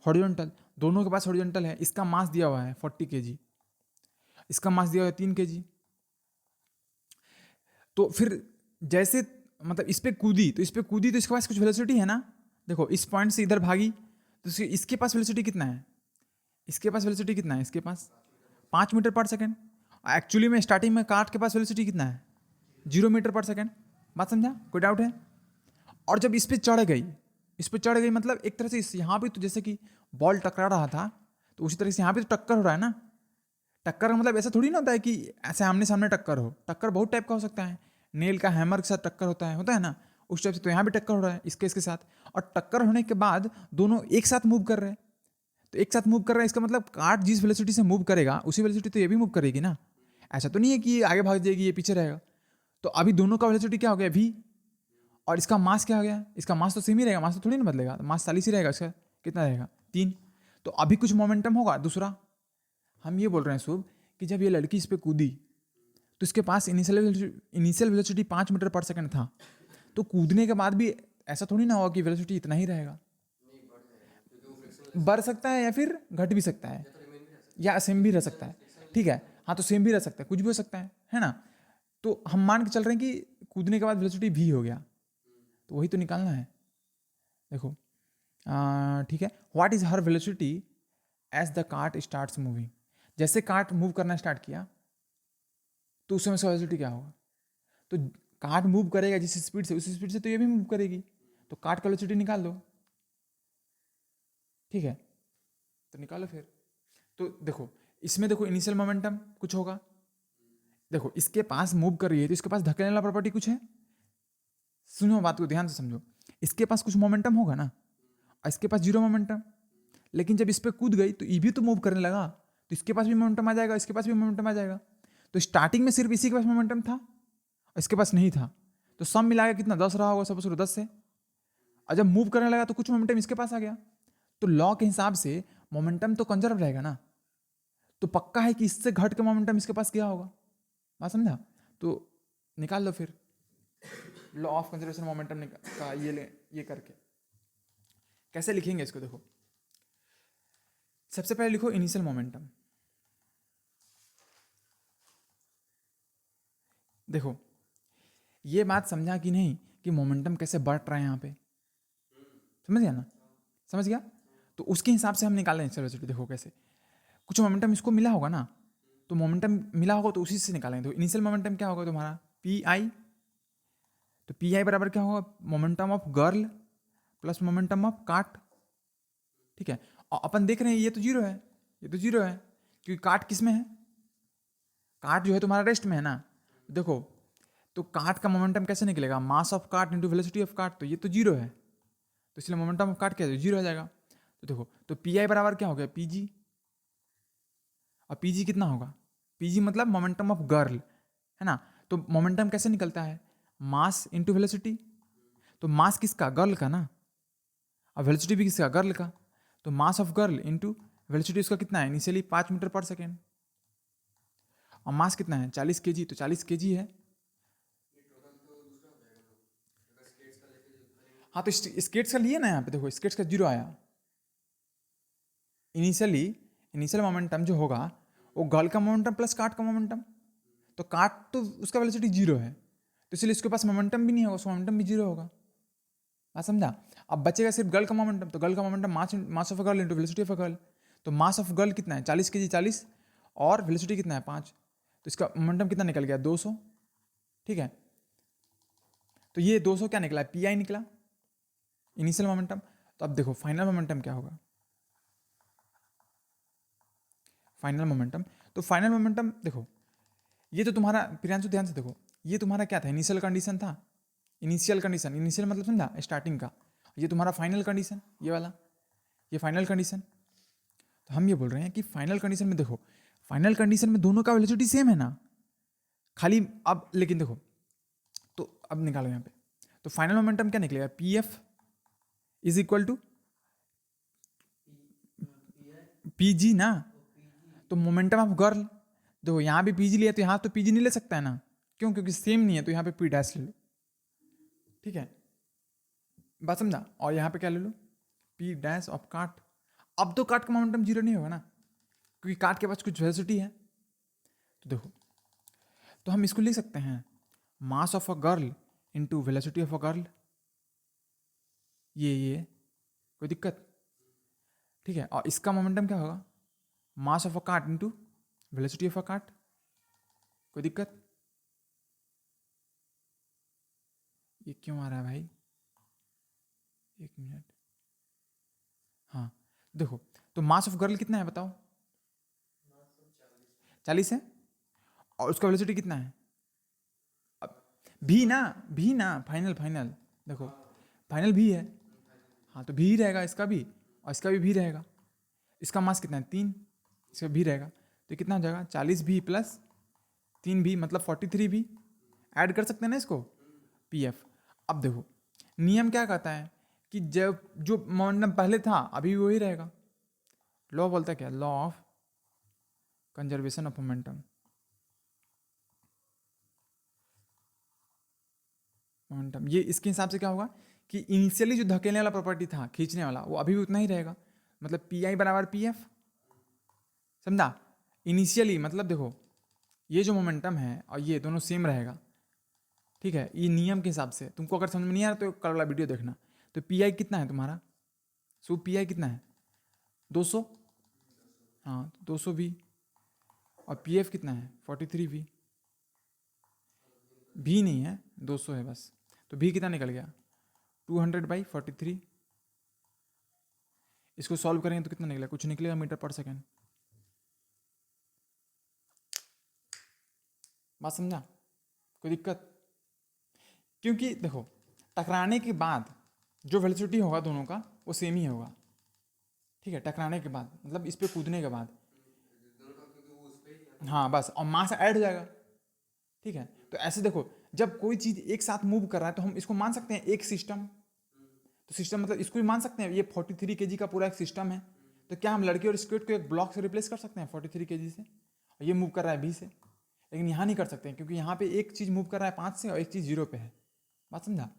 हॉरिजॉन्टल। दोनों के पास हॉरिजॉन्टल है। इसका मास दिया हुआ है 40 kg, इसका मास दिया हुआ है 3 kg। तो फिर जैसे, मतलब इस पे कूदी, तो इसके पास कुछ वेलोसिटी है ना। देखो इस पॉइंट से इधर भागी, तो इसके पास वेलोसिटी कितना है, इसके पास वेलोसिटी कितना है, इसके पास 5 मीटर पर सेकेंड। एक्चुअली में स्टार्टिंग में काट के पास वेलोसिटी कितना है, 0 मीटर पर सेकेंड। बात समझा, कोई डाउट है? और जब इस पे चढ़ गई, इस पे चढ़ गई मतलब एक तरह से यहाँ पे तो जैसे कि बॉल टकरा रहा था, तो उसी तरह से यहाँ पे तो टक्कर हो रहा है ना। टक्कर का मतलब ऐसा थोड़ी ना होता है कि ऐसे आमने सामने टक्कर हो। टक्कर बहुत टाइप का हो सकता है, नेल का हैमर के साथ टक्कर होता है ना, उस टाइप से। तो यहाँ भी टक्कर हो रहा है इसके साथ, और टक्कर होने के बाद दोनों एक साथ मूव कर रहे हैं। तो एक साथ मूव कर रहा है, इसका मतलब काट जिस वेलोसिटी से मूव करेगा उसी वेलोसिटी तो ये भी मूव करेगी ना। ऐसा तो नहीं है कि ये आगे भाग जाएगी ये पीछे रहेगा। तो अभी दोनों का वेलोसिटी क्या हो गया, v। और इसका मास क्या हो गया, इसका मास तो सेम ही रहेगा, मास तो थोड़ी ना बदलेगा, तो मास 40 ही रहेगा इसका। कितना रहेगा, 3। तो अभी कुछ मोमेंटम होगा दूसरा। हम ये बोल रहे हैं शुभ कि जब ये लड़की इस पर कूदी, तो इसके पास इनिशियल वेलोसिटी 5 मीटर पर सेकंड था। तो कूदने के बाद भी ऐसा थोड़ी ना होगा कि वेलोसिटी इतना ही रहेगा, बढ़ सकता है या फिर घट भी सकता है, या सेम भी रह सकता है, ठीक है। हाँ, तो सेम भी रह सकता है, कुछ भी हो सकता है ना। तो हम मान के चल रहे हैं कि कूदने के बाद वेलोसिटी v हो गया, तो वही तो निकालना है। देखो ठीक है, what is her velocity as the cart starts moving. जैसे कार्ट मूव करना स्टार्ट किया, तो उस समय से वेलोसिटी क्या होगा। तो कार्ट मूव करेगा जिस स्पीड से, उस स्पीड से तो ये भी मूव करेगी। तो कार्ट का वेलोसिटी निकाल दो, ठीक है। तो निकालो फिर। तो देखो इसमें, देखो इनिशियल मोमेंटम कुछ होगा। देखो इसके पास मूव कर रही है, तो इसके पास धकेलने वाला प्रॉपर्टी कुछ है। सुनो बात को ध्यान से समझो, इसके पास कुछ मोमेंटम होगा ना, और इसके पास 0 मोमेंटम। लेकिन जब इस पर कूद गई तो ये भी तो मूव करने लगा, तो इसके पास भी मोमेंटम आ जाएगा, इसके पास भी मोमेंटम आ जाएगा। तो स्टार्टिंग में सिर्फ इसी के पास मोमेंटम था और इसके पास नहीं था, तो सम मिलाकर कितना 10 रहा होगा सपोज 10 से। और जब मूव करने लगा तो कुछ मोमेंटम इसके पास आ गया। तो लॉ के हिसाब से मोमेंटम तो कंजर्व रहेगा ना, तो पक्का है कि इससे घट के मोमेंटम इसके पास क्या होगा। बात समझा? तो निकाल लो फिर लॉ ऑफ कंजर्वेशन मोमेंटम का ये करके कैसे लिखेंगे इसको। देखो सबसे पहले लिखो इनिशियल मोमेंटम। देखो ये बात समझा कि नहीं कि मोमेंटम कैसे बढ़ रहा है यहाँ पे, समझ गया ना, समझ गया। तो उसके हिसाब से हम निकाल रहे हैं वेलोसिटी। देखो कैसे, कुछ मोमेंटम इसको मिला होगा ना, तो मोमेंटम मिला होगा तो उसी से निकालेंगे। तो इनिशियल मोमेंटम क्या होगा तुम्हारा, पी आई। तो पी आई बराबर क्या होगा, momentum of girl plus momentum of काट, ठीक है। और अपन देख रहे हैं ये तो 0 है, ये तो 0 है, क्योंकि काट किस में है, काट जो है तुम्हारा रेस्ट में है ना। देखो तो काट का मोमेंटम कैसे निकलेगा, मास ऑफ काट इंटू वेलोसिटी ऑफ काट, तो ये तो 0 है, तो इसलिए मोमेंटम ऑफ काट क्या है, 0 हो जाएगा। तो देखो तो पी आई बराबर क्या हो गया, पी जी। और पीजी कितना होगा? पीजी मतलब मोमेंटम ऑफ गर्ल, है ना? तो मोमेंटम कैसे निकलता है? Mass into velocity. तो मास किसका? गर्ल का ना, और वेलोसिटी भी किसका? गर्ल का। तो mass of girl into velocity उसका कितना है? इनिशियली 5 मीटर पर सेकेंड, और मास कितना है? 40 केजी, तो 40 केजी है। हाँ, तो स्केट्स का लिए ना, यहाँ पे देखो स्केट्स का 0 आया। इनिशियल मोमेंटम जो होगा वो गर्ल का मोमेंटम प्लस काट का मोमेंटम, तो काट तो उसका वेलोसिटी 0 है, तो इसलिए उसके पास मोमेंटम भी नहीं होगा, उसका मोमेंटम भी 0 होगा। बात समझा? अब बचेगा सिर्फ गर्ल का मोमेंटम, तो गर्ल का momentum mass of a girl into velocity of a girl. तो मास ऑफ गर्ल कितना है? 40 केजी, 40, और वेलोसिटी कितना है? 5, तो इसका मोमेंटम कितना निकल गया? 200। ठीक है, तो ये 200 क्या निकला? पी आई निकला, इनिशियल मोमेंटम। तो अब देखो फाइनल मोमेंटम क्या होगा? फाइनल मोमेंटम, तो फाइनल मोमेंटम देखो, ये तो तुम्हारा प्रियांशु ध्यान से देखो, ये तुम्हारा क्या था? इनिशियल कंडीशन था। इनिशियल कंडीशन, इनिशियल मतलब समझा स्टार्टिंग का। ये तुम्हारा फाइनल कंडीशन, ये वाला, ये फाइनल कंडीशन। तो हम ये बोल रहे हैं कि फाइनल कंडीशन में देखो, फाइनल कंडीशन में दोनों का वेलोसिटी सेम है ना, खाली अब लेकिन देखो, तो अब निकालो यहाँ पे, तो फाइनल मोमेंटम क्या निकलेगा? P F is equal to P G ना। तो मोमेंटम ऑफ गर्ल, देखो यहाँ भी पीजी लिया तो यहाँ तो पीजी नहीं ले सकता है ना, क्यों? क्योंकि सेम नहीं है, तो यहाँ पे पी डैश ले लो। ठीक है, बात समझा? और यहाँ पे क्या ले लो? पी डैश ऑफ काट। अब तो काट का मोमेंटम 0 नहीं होगा ना, क्योंकि काट के पास कुछ वेलोसिटी है। तो देखो, तो हम इसको लिख सकते हैं mass of a girl into velocity of a girl, ये कोई दिक्कत? ठीक है, और इसका मोमेंटम क्या होगा? मास ऑफ अ काट इंटू वेलोसिटी ऑफ अ काट, कोई दिक्कत? ये क्यों आ रहा है भाई? 1 मिनट। हाँ, देखो, तो मास ऑफ गर्ल कितना है बताओ? 40 है, और उसका वेलोसिटी कितना है? अब भी ना, फाइनल फाइनल, देखो फाइनल भी है। हाँ, तो भी ही रहेगा इसका भी, और इसका भी रहेगा। इसका मास कितना है? 3, इसका भी रहेगा, तो कितना हो जाएगा? 40 भी प्लस 3 भी, मतलब 43 भी। ऐड कर सकते हैं ना इसको, पी एफ। अब देखो, नियम क्या कहता है कि जब जो मोमेंटम पहले था अभी भी वही रहेगा। लॉ बोलता है क्या? Law of conservation of momentum. Momentum ये इसके हिसाब से क्या होगा कि इनिशियली जो धकेलने वाला प्रॉपर्टी था, खींचने वाला, वो अभी भी उतना ही रहेगा, मतलब पी आई बराबर पी एफ। समझा? इनिशियली मतलब देखो, ये जो मोमेंटम है और ये दोनों सेम रहेगा। ठीक है, ये नियम के हिसाब से। तुमको अगर समझ में नहीं आ रहा तो कल वाला वीडियो देखना। तो पी आई कितना है तुम्हारा? सो पी आई कितना है? 200। हाँ, तो 200 भी, और पी एफ कितना है? 43 भी नहीं है, 200 है बस। तो भी कितना निकल गया? 200/43। इसको सॉल्व करेंगे तो कितना निकलेगा? कुछ निकलेगा मीटर पर सेकेंड। बात समझा? कोई दिक्कत? क्योंकि देखो, टकराने के बाद जो वेलोसिटी होगा दोनों का वो सेम ही होगा। ठीक है, टकराने के बाद मतलब इस पर कूदने के बाद। हाँ बस, और मास ऐड हो जाएगा। ठीक है, तो ऐसे देखो, जब कोई चीज़ एक साथ मूव कर रहा है तो हम इसको मान सकते हैं एक सिस्टम। तो सिस्टम मतलब इसको भी मान सकते हैं, ये 43 केजी का पूरा एक सिस्टम है। तो क्या हम लड़के और स्क्विड को एक ब्लॉक से रिप्लेस कर सकते हैं 43 केजी से, और ये मूव कर रहा है 20 से? लेकिन यहाँ नहीं कर सकते हैं, क्योंकि यहाँ पे एक चीज़ मूव कर रहा है 5 से और एक चीज़ 0 पे है। बात समझा?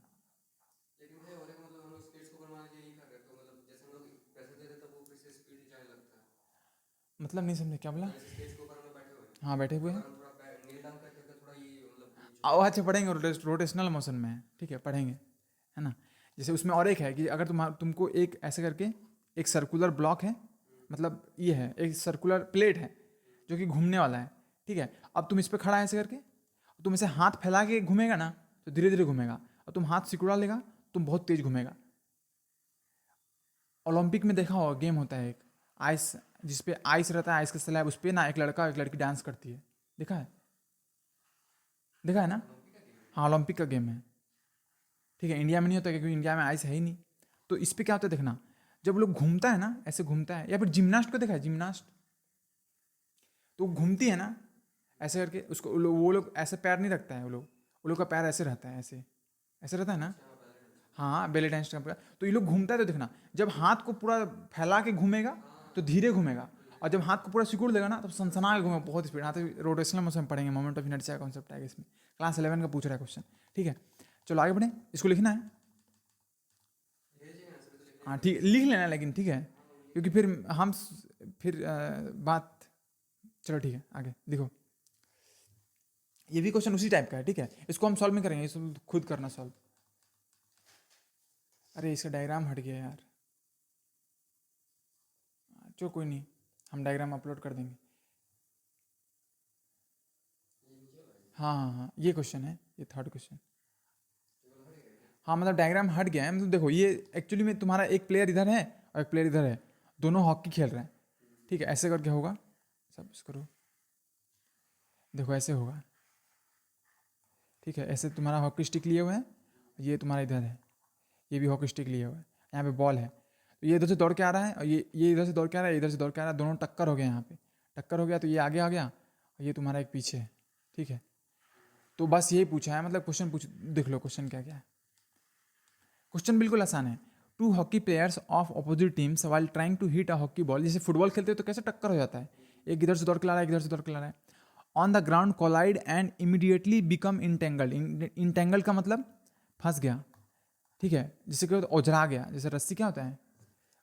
मतलब नहीं समझे, क्या बोला? हाँ, बैठे हुए हैं। अच्छा, पढ़ेंगे, रोटेशनल मोशन में है। ठीक है, पढ़ेंगे, है ना? जैसे उसमें और एक है कि अगर तुमको एक ऐसे करके एक सर्कुलर ब्लॉक है, मतलब ये है एक सर्कुलर प्लेट है जो कि घूमने वाला है। ठीक है, अब तुम इस पर खड़ा है ऐसे करके, तुम इसे हाथ फैला के घूमेगा ना तो धीरे धीरे घूमेगा, और तुम हाथ सिकुड़ा लेगा तुम बहुत तेज घूमेगा। ओलंपिक में देखा होगा, गेम होता है एक आइस, जिसपे आइस रहता है, आइस का स्लैब, उस पर ना एक लड़का एक लड़की डांस करती है। देखा है? देखा है ना? हाँ, ओलंपिक का गेम है। ठीक है, इंडिया में नहीं होता क्योंकि इंडिया में आइस है ही नहीं। तो इस पर क्या होता है देखना, जब लोग घूमता है ना, ऐसे घूमता है, या फिर जिम्नास्ट को देखा है? जिम्नास्ट, तो घूमती है ना ऐसे करके, उसको वो लोग ऐसे पैर नहीं रखता है, वो लोग का पैर ऐसे रहता है, ऐसे ऐसे रहता है ना। हाँ, बेली डांस का। तो ये लोग घूमता है तो देखना, जब हाथ को पूरा फैला के घूमेगा तो धीरे घूमेगा, और जब हाथ को पूरा सिकुड़ देगा ना तो सनसना के घूमेगा बहुत स्पीड। हाँ, तो रोटेशनल मोशन पढ़ेंगे, मोमेंट ऑफ इनर्शिया कॉन्सेप्ट आएगा इसमें, क्लास 11 का पूछ रहा है क्वेश्चन। ठीक है, चलो आगे बढ़े, इसको लिखना है। हाँ ठीक, लिख लेना लेकिन, ठीक है, क्योंकि फिर बात। चलो ठीक है, आगे देखो, ये भी क्वेश्चन उसी टाइप का है। ठीक है, इसको हम सॉल्व नहीं करेंगे, इसको खुद करना सॉल्व। अरे इसका डायग्राम हट गया यार, चलो कोई नहीं, हम डायग्राम अपलोड कर देंगे। हाँ हाँ हाँ, ये क्वेश्चन है, ये थर्ड क्वेश्चन। हाँ मतलब डायग्राम हट गया है, मतलब देखो ये एक्चुअली में तुम्हारा एक प्लेयर इधर है और एक प्लेयर इधर है, दोनों हॉकी खेल रहे हैं। ठीक है, ऐसे करके होगा, सब करो, देखो ऐसे होगा। ठीक है, ऐसे तुम्हारा हॉकी स्टिक लिए हुए हैं, ये तुम्हारा इधर है, ये भी हॉकी स्टिक लिए हुआ है, यहाँ पे बॉल है, तो ये इधर से दौड़ के आ रहा है और ये इधर से दौड़ के आ रहा है, इधर से दौड़ के आ रहा है, दोनों टक्कर हो गया यहाँ पे, टक्कर हो गया तो ये आगे आ गया और ये तुम्हारा एक पीछे है। ठीक है, तो बस यही पूछा है, मतलब क्वेश्चन पूछ, देख लो क्वेश्चन क्या क्या है। क्वेश्चन बिल्कुल आसान है। Two hockey players of opposite teams while trying to hit a hockey ball, जैसे फुटबॉल खेलते हो तो कैसे टक्कर हो जाता है, एक इधर से दौड़ के ला रहा है, एक इधर से दौड़ के ला रहा है, on the ground collide and immediately become entangled. Entangle का मतलब फंस गया। ठीक है, जैसे कि ओझरा गया, जैसे रस्सी क्या होता है,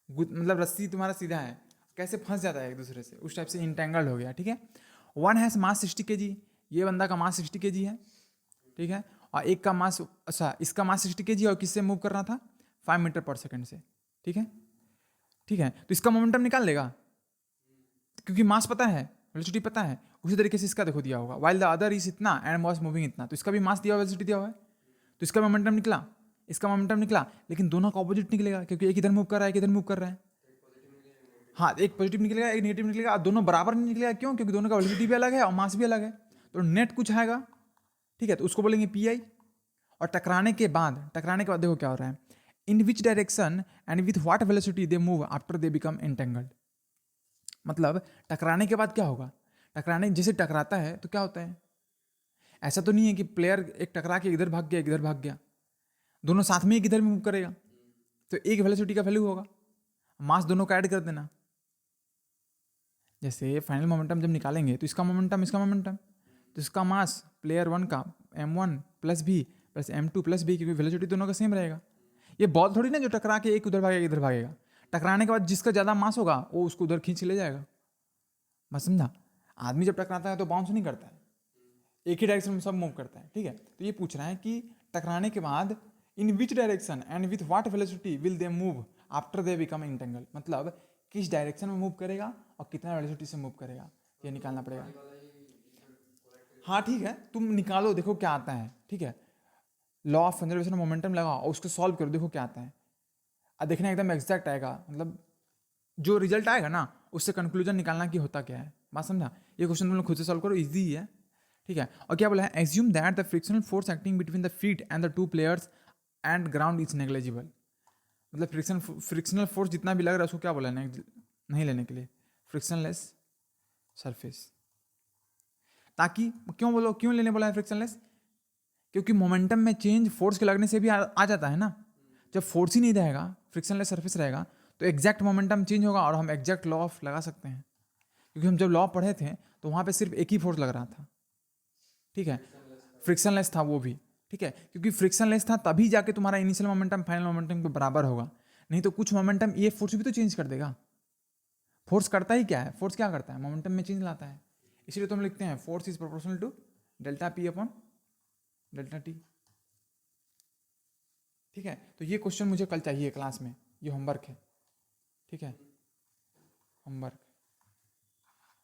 मतलब रस्सी तुम्हारा सीधा है, कैसे फंस जाता है एक दूसरे से, उस टाइप से इंटेंगल्ड हो गया। ठीक है, वन हैज़ मास 60 kg, ये बंदा का मास 60 kg है। ठीक है, और एक का मास, अच्छा इसका मास 60 kg और किससे मूव कर रहा था, 5 मीटर पर सेकेंड से। ठीक है, ठीक है, तो इसका मोमेंटम निकाल लेगा, क्योंकि मास पता है, वेलोसिटी पता है। उसी तरीके से इसका देखो दिया होगा, वाइल द अदर इज इतना एंड वाज मूविंग इतना, तो इसका भी मास दिया हुआ, वेलोसिटी दिया हुआ है, तो इसका मोमेंटम निकला, इसका मोमेंटम निकला, लेकिन दोनों का ऑपोजिट निकलेगा, क्योंकि एक इधर मूव कर रहा है, एक इधर मूव कर रहा है। हाँ, एक पॉजिटिव निकलेगा, एक नेगेटिव निकलेगा, और दोनों बराबर नहीं निकलेगा, क्यों, क्योंकि दोनों का वेलोसिटी भी अलग है और मास भी अलग है, तो नेट कुछ आएगा। ठीक है, तो उसको बोलेंगे पी आई। और टकराने के बाद देखो क्या हो रहा है, in which direction and with what velocity they move after they become entangled. मतलब टकराने के बाद क्या होगा, टकराने जैसे टकराता है तो क्या होता है, ऐसा तो नहीं है कि प्लेयर एक टकरा के इधर भाग गया, एक इधर भाग गया, दोनों साथ में एक इधर मूव करेगा, तो एक वेलोसिटी का वैल्यू होगा, मास दोनों का ऐड कर देना। जैसे फाइनल मोमेंटम जब निकालेंगे तो इसका मोमेंटम, इसका मोमेंटम, तो इसका मास प्लेयर वन का m1 plus B plus m2 plus B, क्योंकि वेलोसिटी दोनों का सेम रहेगा। ये बॉल थोड़ी ना जो टकरा के एक उधर भागेगा इधर भागेगा, टकराने के बाद जिसका ज़्यादा मास होगा वो उसको उधर खींच ले जाएगा। बस समझा, आदमी जब टकराता है तो बाउंस नहीं करता है, एक ही डायरेक्शन में सब मूव करता है। ठीक है, तो ये पूछ रहा है कि टकराने के बाद in which direction and with what velocity will they move after they become entangle, मतलब किस डायरेक्शन में मूव करेगा और कितना वेलोसिटी से मूव करेगा, ये निकालना पड़ेगा। हाँ ठीक है, तुम निकालो, देखो क्या आता है। ठीक है, law of conservation of momentum लगाओ और उसको सॉल्व करो, देखो क्या आता है। अब देखना एकदम एग्जैक्ट आएगा, मतलब जो रिजल्ट आएगा ना उससे कंक्लूजन निकालना कि होता क्या है, बात समझा। ये क्वेश्चन तुम लोग खुद से सॉल्व करो, इजी ही है। ठीक है, और क्या बोला है, assume that the frictional force acting between the feet and the two players and ground is negligible. मतलब फ्रिक्शनल फोर्स जितना भी लग रहा है उसको क्या बोला है, नहीं लेने के लिए, फ्रिक्शनलेस सरफेस। ताकि क्यों बोलो, क्यों लेने बोला है फ्रिक्शनलेस, क्योंकि मोमेंटम में चेंज फोर्स के लगने से भी आ जाता है ना। जब फोर्स ही नहीं रहेगा, फ्रिक्शनलेस सरफेस रहेगा, तो एग्जैक्ट मोमेंटम चेंज होगा और हम एग्जैक्ट लॉ ऑफ लगा सकते हैं, क्योंकि हम जब लॉ पढ़े थे तो वहाँ पे सिर्फ एक ही फोर्स लग रहा था। ठीक है, फ्रिक्शनलेस था वो भी। ठीक है, क्योंकि फ्रिक्शनलेस था तभी जाके तुम्हारा इनिशियल मोमेंटम फाइनल मोमेंटम के बराबर होगा, नहीं तो कुछ मोमेंटम ये फोर्स भी तो चेंज कर देगा। फोर्स करता ही क्या है, फोर्स क्या करता है, मोमेंटम में चेंज लाता है, इसलिए तो हम लिखते हैं force is proportional to delta P upon delta T. ठीक है, तो ये क्वेश्चन मुझे कल चाहिए क्लास में, ये होमवर्क है। ठीक है, होमवर्क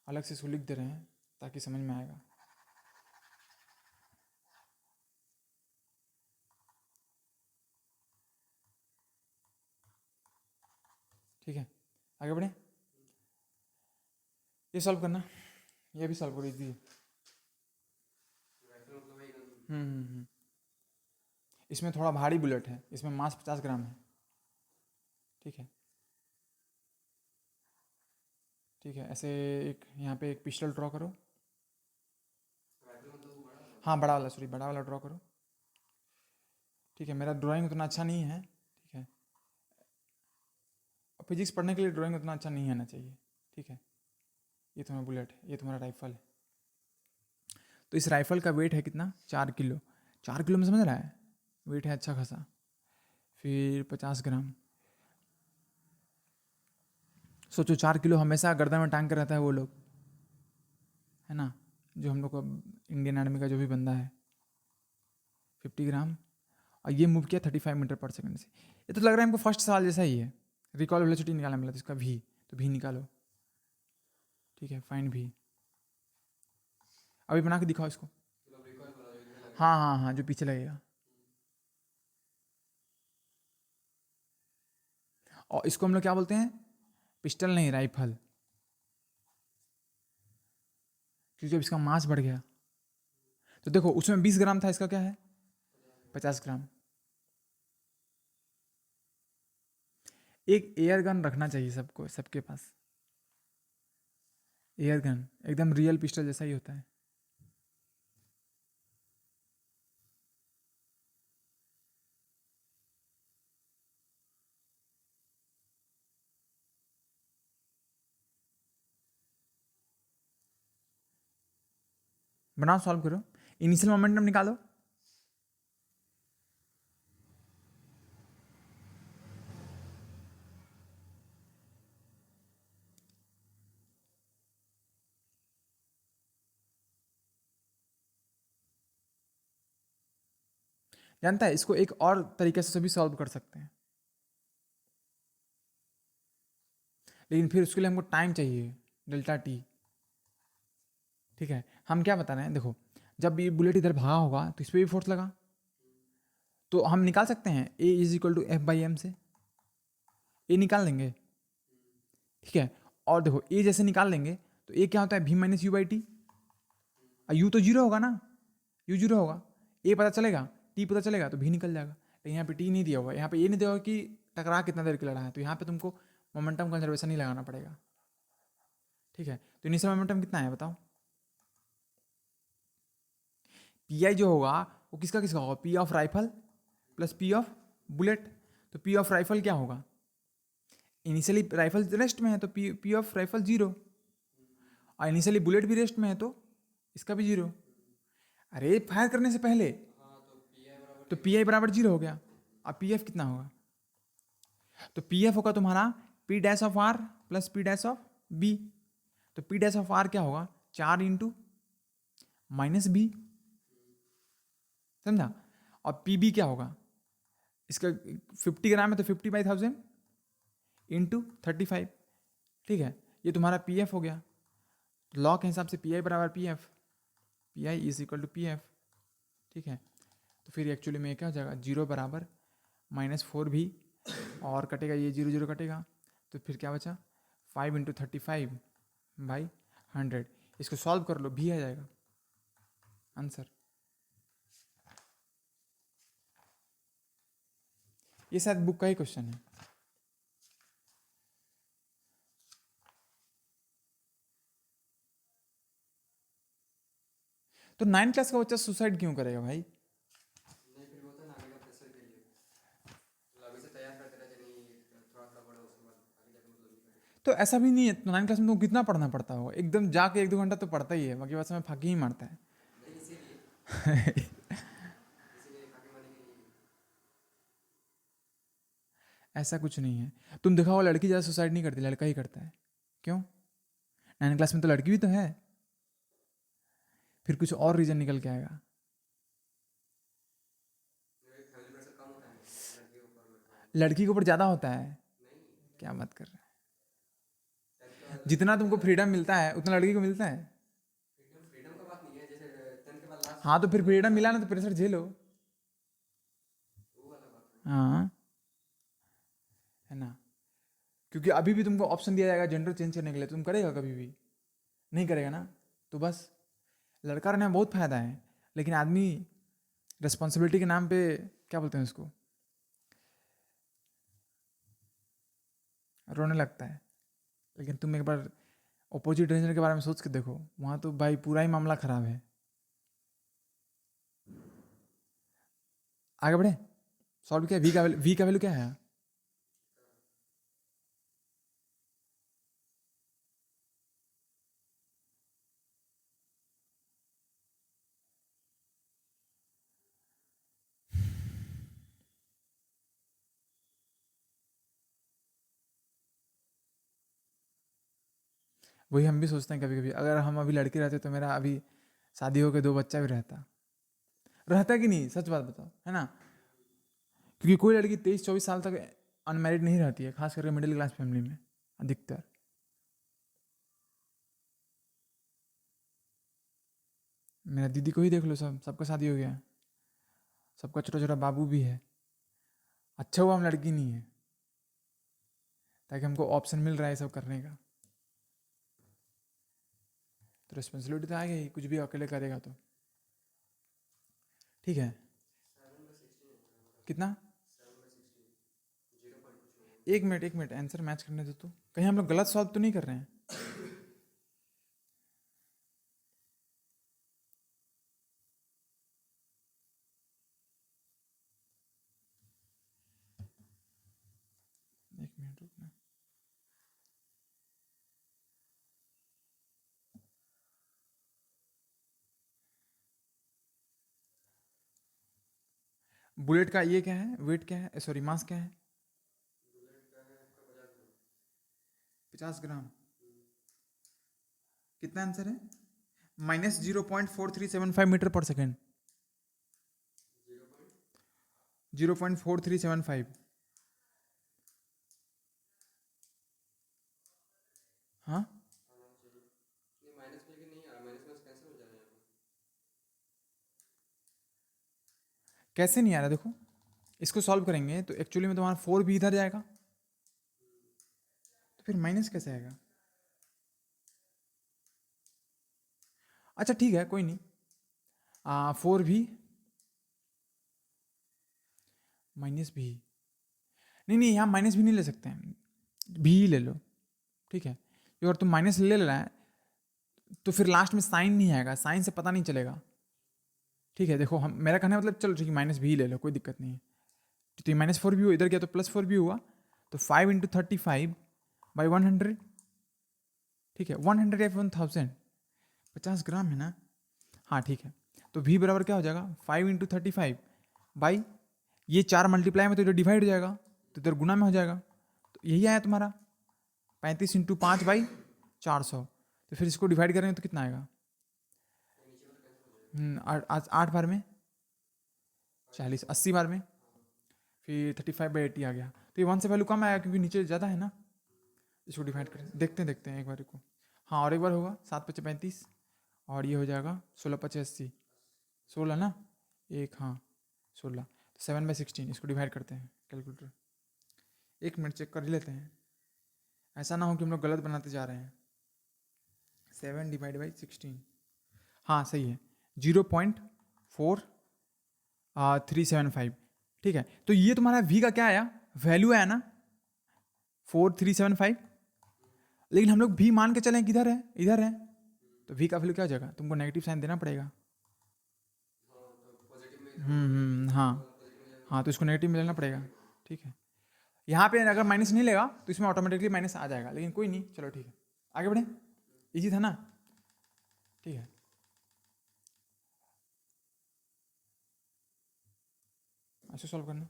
अलग से इसको लिख दे रहे हैं ताकि समझ में आएगा। ठीक है, आगे बढ़े, ये सॉल्व करना, ये भी सॉल्व करो, इजी है। हम्म। इसमें थोड़ा भारी बुलेट है, इसमें मास 50 ग्राम है। ठीक है, ठीक है, ऐसे एक यहाँ पे एक पिस्टल ड्रॉ करो। हाँ बड़ा वाला, सॉरी बड़ा वाला ड्रॉ करो। ठीक है, मेरा ड्राइंग उतना अच्छा नहीं है, ठीक है, और फिजिक्स पढ़ने के लिए ड्राइंग उतना अच्छा नहीं आना चाहिए। ठीक है, ये तुम्हारा बुलेट है, ये तुम्हारा राइफल है। तो इस राइफल का वेट है कितना, 4 किलो। 4 किलो में समझ रहा है, वेट है अच्छा खासा। फिर 50 ग्राम, सोचो 4 किलो हमेशा गर्दन में टांग कर रहता है वो लोग, है ना, जो हम लोग को इंडियन आर्मी का जो भी बंदा है। 50 ग्राम, और ये मूव किया 35 मीटर पर सेकंड से। ये तो लग रहा है हमको फर्स्ट सवाल जैसा ही है। रिकॉल वेलोसिटी निकालना मिला तो इसका भी, तो भी निकालो। ठीक है, फाइंड भी। अभी बना के दिखाओ इसको। हाँ हाँ हाँ, जो पीछे लगेगा। और इसको हम लोग क्या बोलते हैं, पिस्टल नहीं, राइफल, क्योंकि अब इसका मास बढ़ गया। तो देखो उसमें 20 ग्राम था, इसका क्या है, 50 ग्राम। एक एयर गन रखना चाहिए सबको, सबके पास। एयर गन एकदम रियल पिस्टल जैसा ही होता है। बनाओ, सॉल्व करो, इनिशियल मोमेंटम निकालो। जानता है, इसको एक और तरीके से भी सॉल्व कर सकते हैं, लेकिन फिर उसके लिए हमको टाइम चाहिए, डेल्टा टी। ठीक है, हम क्या बता रहे हैं, देखो जब ये बुलेट इधर भागा होगा तो इस पर भी फोर्स लगा, तो हम निकाल सकते हैं A = F/m से, ए निकाल लेंगे। ठीक है, और देखो ए जैसे निकाल लेंगे तो ए क्या होता है, V - U/T, और यू तो जीरो होगा ना, यू जीरो होगा, ए पता चलेगा, टी पता चलेगा, तो भी निकल जाएगा। लेकिन यहाँ पे टी नहीं दिया हुआ, यहाँ पे ये नहीं दिया हुआ कि टकरा कितना देर के लड़ा है, तो यहाँ पे तुमको मोमेंटम कंजर्वेशन नहीं लगाना पड़ेगा। ठीक है, तो इनिशियल मोमेंटम कितना है बताओ। पी आई जो होगा वो किसका किसका होगा, P of rifle plus P of bullet. तो पी ऑफ राइफल क्या होगा, इनिशियली राइफल रेस्ट में है तो पी ऑफ राइफल जीरो, और इनिशियली बुलेट भी रेस्ट में है तो इसका भी जीरो। अरे फायर करने से पहले, तो पी आई बराबर जीरो हो गया। अब पी एफ कितना होगा, तो पी एफ होगा तुम्हारा P dash of R plus P dash of B. तो पी डैश ऑफ आर क्या होगा, 4 × -B, समझा। और पी बी क्या होगा, इसका 50 ग्राम है तो 50/1000 इंटू 35। ठीक है, ये तुम्हारा पी एफ हो गया। लॉ के हिसाब से पी आई बराबर P F, P I = P F. ठीक है, तो फिर एक्चुअली में क्या हो जाएगा, 0 बराबर -4 भी, और कटेगा ये 0 0 कटेगा, तो फिर क्या बचा, 5 × 35/100। इसको सॉल्व कर लो, भी आ जाएगा आंसर। ये शायद बुक का ही क्वेश्चन है। तो 9th क्लास का बच्चा सुसाइड क्यों करेगा भाई,
नहीं फिर होता ना आगे का प्रेशर के लिए, मतलब अभी से तैयार करते रहते नहीं, थोड़ा थोड़ा बड़ा उसके बाद आगे जाके मतलब नहीं करेगा।
तो ऐसा भी नहीं है, 9th क्लास में तुमको कितना पढ़ना पड़ता होगा, एकदम जाके 1-2 घंटा तो पढ़ता ही है, बाकी बात समय फाँकी ही मारता है।
नहीं इसीलिए इसीलिए खाके मारने के लिए।
ऐसा कुछ नहीं है, तुम देखा होगा लड़की ज़्यादा सुसाइड नहीं करती, लड़का ही करता है। क्यों, 9th क्लास में तो लड़की भी तो है, फिर कुछ और रीज़न निकल के आएगा।
फैमिली प्रेशर कम होता है लड़कियों के ऊपर लड़कों को।
लड़की के ऊपर ज़्यादा होता है,
नहीं,
क्या बात कर रहे हैं,
10th के बाद
जितना तुमको फ्रीडम मिलता है उतना लड़की को मिलता है।
फ्रीडम फ्रीडम का बात नहीं है, जैसे 10th के बाद लास्ट
हाँ तो फिर फ्रीडम मिला ना तो प्रेशर झेलो।
वो वाला बात है।
हाँ, है ना, क्योंकि अभी भी तुमको ऑप्शन दिया जाएगा जेंडर चेंज करने के लिए, तुम करेगा कभी भी, नहीं करेगा ना, तो बस लड़का रहने में बहुत फ़ायदा है, लेकिन आदमी रिस्पॉन्सिबिलिटी के नाम पे क्या बोलते हैं उसको, रोने लगता है। लेकिन तुम एक बार अपोजिट डायरेक्शन के बारे में सोच के देखो, वहाँ तो भाई पूरा ही मामला खराब है। आगे बढ़े, सॉल्व किया। वी का वैल्यू क्या है? वही हम भी सोचते हैं कभी कभी, अगर हम अभी लड़के रहते तो मेरा अभी शादी होकर 2 बच्चा भी रहता। रहता कि नहीं, सच बात बताओ, है ना? क्योंकि कोई लड़की 23-24 साल तक अनमैरिड नहीं रहती है, खास करके मिडिल क्लास फैमिली में अधिकतर। मेरा दीदी को ही देख लो, सबका शादी हो गया है, सबका छोटा छोटा बाबू भी है। अच्छा हुआ हम लड़की नहीं है, ताकि हमको ऑप्शन मिल रहा है ये सब करने का। तो रिस्पॉन्सिबिलिटी तो आ गई, कुछ भी अकेले करेगा तो। ठीक है, कितना? 1 मिनट आंसर मैच करने दो तो, कहीं हम लोग गलत सॉल्व तो नहीं कर रहे हैं? एक मिनट रुकना। बुलेट का ये क्या है, वेट क्या है, सॉरी मास क्या है? 50 ग्राम। कितना आंसर है? -0.4375 मीटर पर सेकेंड। 0.4375। हाँ,
नहीं माइनस में नहीं आ रहा, माइनस माइनस कैंसिल हो जा रहा है यहाँ पे।
कैसे नहीं आ रहा? देखो, इसको सॉल्व करेंगे तो एक्चुअली में तुम्हारा 4 भी इधर जाएगा, तो फिर माइनस कैसे आएगा? अच्छा ठीक है, कोई नहीं। 4 भी माइनस भी, नहीं नहीं, यहाँ माइनस भी नहीं ले सकते हैं, भी ही ले लो। ठीक है, अगर तुम माइनस ले रहा है तो फिर लास्ट में साइन नहीं आएगा, साइन से पता नहीं चलेगा। ठीक है, देखो हम, मेरा कहना है मतलब, चलो ठीक है माइनस भी ही ले लो, कोई दिक्कत नहीं है। तो ये -4 भी हुआ, इधर गया तो +4 भी हुआ, तो 5 × 35/100। ठीक है, 100 या 1000, 50 ग्राम है ना? हाँ ठीक है, तो v बराबर क्या हो जाएगा? 5 × 35 ये 4 मल्टीप्लाई में तो इधर डिवाइड हो जाएगा, तो इधर गुना में हो जाएगा। तो यही आया तुम्हारा 35 × 5/400। तो फिर इसको डिवाइड करेंगे तो कितना आएगा? 8 बार में 40, 80 बार में, फिर 35/80 आ गया। तो ये 1 से वैल्यू कम आया क्योंकि नीचे ज़्यादा है ना। इसको डिवाइड करें, देखते हैं एक बार को। हाँ, और एक बार होगा, 7×5 = 35, और ये हो जाएगा 16×5 = 80, 16 ना, एक, हाँ 16, तो 7/16। इसको डिवाइड करते हैं कैलकुलेटर, 1 मिनट चेक कर ही लेते हैं, ऐसा ना हो कि हम लोग गलत बनाते जा रहे हैं। 7/16, हाँ सही है, 0.4375। ठीक है, तो ये तुम्हारा v का क्या आया, वैल्यू आया ना 4375। लेकिन हम लोग v मान के चलें किधर है, इधर है, तो v का वैल्यू क्या हो जाएगा? तुमको नेगेटिव साइन देना पड़ेगा। हाँ हाँ, तो इसको नेगेटिव में लेना पड़ेगा। ठीक है, यहाँ पे अगर माइनस नहीं लेगा तो इसमें ऑटोमेटिकली माइनस आ जाएगा, लेकिन कोई नहीं, चलो ठीक है, आगे बढ़े। इजी था ना? ठीक है, ऐसे सॉल्व करना।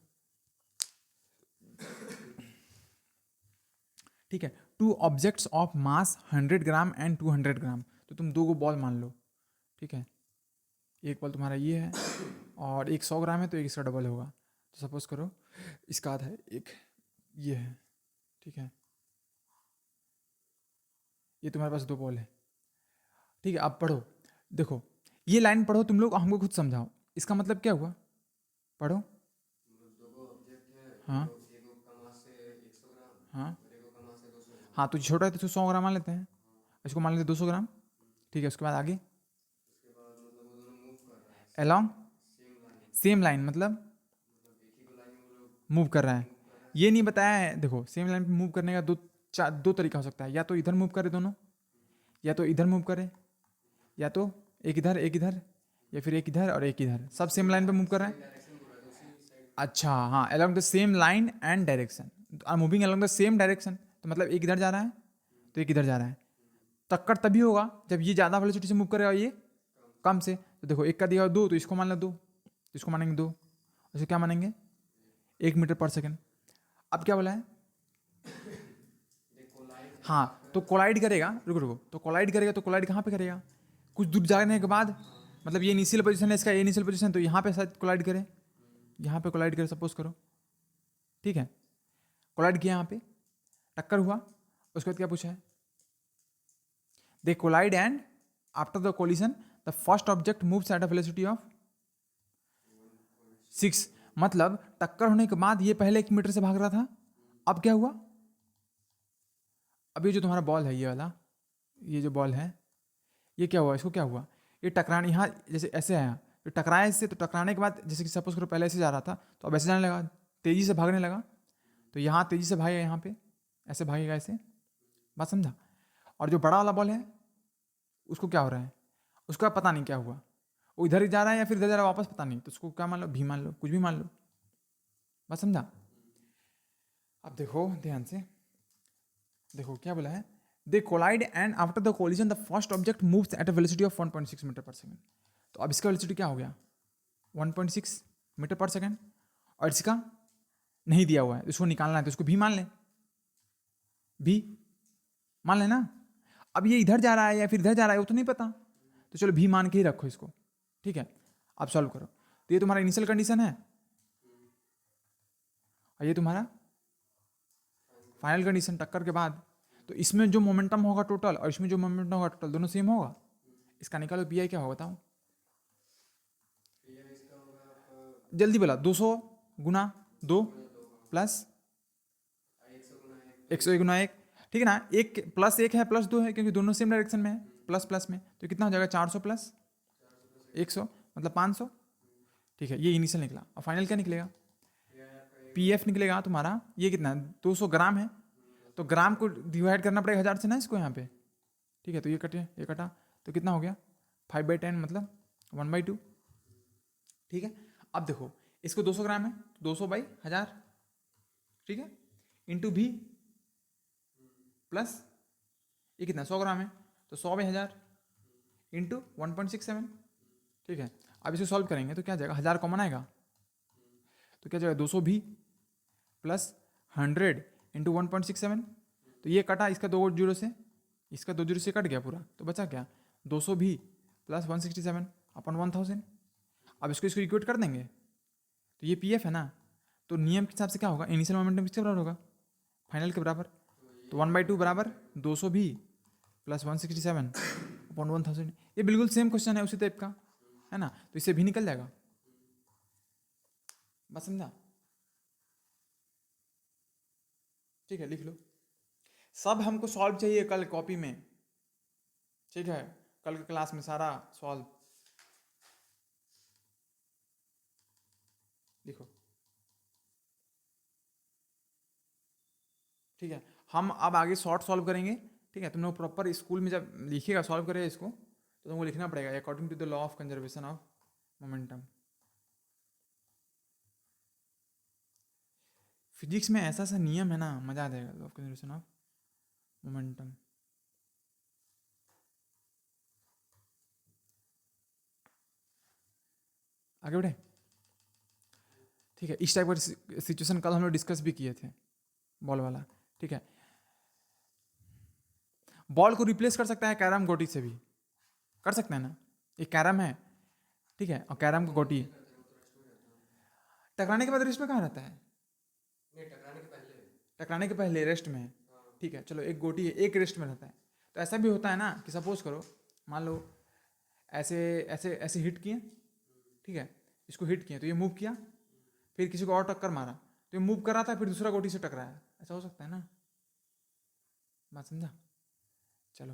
ठीक है, 2 objects of mass 100 gram and 200 ग्राम। तो तुम 2 को बॉल मान लो। ठीक है, एक बॉल तुम्हारा ये है और एक 100 ग्राम है, तो एक इसका डबल होगा। तो सपोज करो इसका आधा है, एक ये है। ठीक है, ये तुम्हारे पास 2 बॉल है। ठीक है, अब पढ़ो, देखो ये लाइन पढ़ो तुम लोग, हमको खुद समझाओ इसका मतलब क्या हुआ, पढ़ो।
दो ऑब्जेक्ट है,
हाँ
एक का मास है 100 ग्राम
हाँ
और एक का मास है 200 ग्राम।
हाँ, तो छोटा है तो 100 ग्राम मान लेते हैं, इसको मान लेते 200 ग्राम। ठीक है, उसके बाद आगे
उसके बाद मतलब वो दोनों मूव कर रहा है
along
same line,
same line, मतलब
एक ही लाइन में वो लोग
मूव कर रहा है।
मूव कर रहा है।
ये नहीं बताया है, देखो सेम लाइन पे मूव करने का दो तरीका हो सकता है, या तो इधर मूव करे दोनों, या तो इधर मूव करे, या तो एक इधर, या फिर एक इधर और एक इधर, सब सेम लाइन पे मूव कर रहा है।
डायरेक्शन बोल रहा था उसी साइड।
अच्छा हाँ, along the same line and direction, are moving along the same direction, तो मतलब एक इधर जा रहा है तो एक इधर जा रहा है। टक्कर तभी होगा जब ये ज़्यादा वेलोसिटी से मूव करेगा, ये कम से। तो देखो एक का दिया दो, तो इसको मान लो दो, तो इसको मानेंगे दो, इसको क्या मानेंगे 1 मीटर पर सेकेंड। अब क्या बोला है,
देखो लाइट
हाँ तो कोलाइड करेगा, रुको रुको, तो कोलाइड करेगा, तो कोलाइड कहाँ पे करेगा, कुछ दूर जाने के बाद, मतलब ये इनिशियल पोजीशन है इसका, ये इनिशियल पोजीशन, तो यहाँ पे शायद कोलाइड करे, यहाँ पे कोलाइड करे सपोज करो, ठीक है। कोलाइड किया यहाँ पे, टक्कर हुआ, उसके बाद क्या पूछा है, they collide and after the collision the first object moves at a velocity of 6। मतलब टक्कर होने के बाद ये पहले 1 मीटर से भाग रहा था, अब क्या हुआ, अब ये जो तुम्हारा बॉल है, ये वाला, ये जो बॉल है, ये क्या हुआ, इसको क्या हुआ, ये टकराने, यहाँ जैसे ऐसे आया तो टकराया इससे, तो टकराने के बाद जैसे कि सपोज करो पहले ऐसे जा रहा था, तो अब ऐसे जाने लगा, तेजी से भागने लगा, तो यहाँ तेजी से भागेगा, यहाँ पे ऐसे भागेगा ऐसे, बात समझा। और जो बड़ा वाला बॉल है उसको क्या हो रहा है, उसका पता नहीं क्या हुआ, वो इधर ही जा रहा है या फिर इधर जा रहा है वापस, पता नहीं, तो उसको क्या मान लो, भी मान लो, कुछ भी मान लो, बात समझा। अब देखो ध्यान से, देखो क्या बोला है, they collide and after the collision the first object moves at a velocity of 1.6 metre पर सेकेंड। तो अब इसका वेलोसिटी क्या हो गया 1.6 मीटर पर सेकेंड, और इसका नहीं दिया हुआ है, तो इसको निकालना है, तो इसको भी मान लें, भी मान लेना। अब ये इधर जा रहा है या फिर इधर जा रहा है वो तो नहीं पता, तो चलो भी मान के ही रखो इसको, ठीक है। अब सॉल्व करो, तो ये तुम्हारा इनिशियल कंडीशन है और ये तुम्हारा फाइनल कंडीशन टक्कर के बाद। तो इसमें जो मोमेंटम होगा टोटल और इसमें जो मोमेंटम होगा टोटल दोनों सेम होगा, इसका निकालो पी आई क्या होगा बताओ,
ये इसका होगा आपका
जल्दी बोला, 200 गुना 2 प्लस
100 गुना
101 गुना 1, ठीक है ना, एक प्लस 1 है प्लस 2 है, क्योंकि दोनों सेम डायरेक्शन में है, प्लस प्लस में, तो कितना हो जाएगा 400 प्लस 100 मतलब 500, ठीक है। ये इनिशियल निकला, और फाइनल क्या निकलेगा, पी एफ निकलेगा तुम्हारा, ये कितना है 200 ग्राम है, तो ग्राम को डिवाइड करना पड़ेगा 1000 से ना इसको यहाँ पे, ठीक है। तो ये कटे, ये कटा, तो कितना हो गया 5/10 मतलब 1/2, ठीक है। अब देखो इसको 200 ग्राम है, 200/1000, ठीक है, इंटू भी प्लस ये कितना 100 ग्राम है, तो 100/1000 इंटू 1.67, ठीक है। अब इसको सॉल्व करेंगे तो क्या जाएगा, 1000 कॉमन आएगा, तो क्या जाएगा 200 भी प्लस 100 इंटू 1.67, तो ये कटा इसका 2 जीरो से, इसका 2 जीरो से कट गया पूरा, तो बचा क्या 200 भी प्लस 167 अपन 1000। अब इसको इक्वेट कर देंगे, तो ये पी एफ है ना, तो नियम के हिसाब से क्या होगा, इनिशियल मोमेंटम किसके बराबर होगा, फाइनल के बराबर, तो 1/2 बराबर 200 भी प्लस 167 अपॉन 1000। ये बिल्कुल सेम क्वेश्चन है उसी टाइप का, है ना, तो इससे भी निकल जाएगा, बस समझा, ठीक है। लिख लो, सब हमको सॉल्व चाहिए कल कॉपी में, ठीक है, कल के क्लास में सारा सॉल्व लिखो, ठीक है। हम अब आगे शॉर्ट सॉल्व करेंगे, ठीक है। तुम लोग प्रॉपर स्कूल में जब लिखिएगा सॉल्व करेगा इसको, तो तुमको लिखना पड़ेगा according to the law of conservation of momentum. Physics में ऐसा सा नियम है ना, मजा आ जाएगा, law of conservation of momentum. आगे बढ़े, ठीक है। इस टाइप का सिचुएशन कल हम लोग डिस्कस भी किए थे, बॉल वाला, ठीक है। बॉल को रिप्लेस कर सकता है कैरम गोटी से भी, कर सकते हैं ना, एक कैरम है, ठीक है, और कैरम का गोटी टकराने के बाद रेस्ट में कहाँ रहता है,
नहीं टकराने के पहले।
टकराने के पहले रेस्ट में है, ठीक है। चलो एक गोटी है, एक रेस्ट में रहता है, तो ऐसा भी होता है ना कि सपोज करो, मान लो ऐसे ऐसे ऐसे हिट किए, ठीक है, इसको हिट किए तो ये मूव किया, फिर किसी को और टक्कर मारा तो ये मूव कर रहा था, फिर दूसरा गोटी से टकराया, ऐसा हो सकता है ना, बात समझा। चलो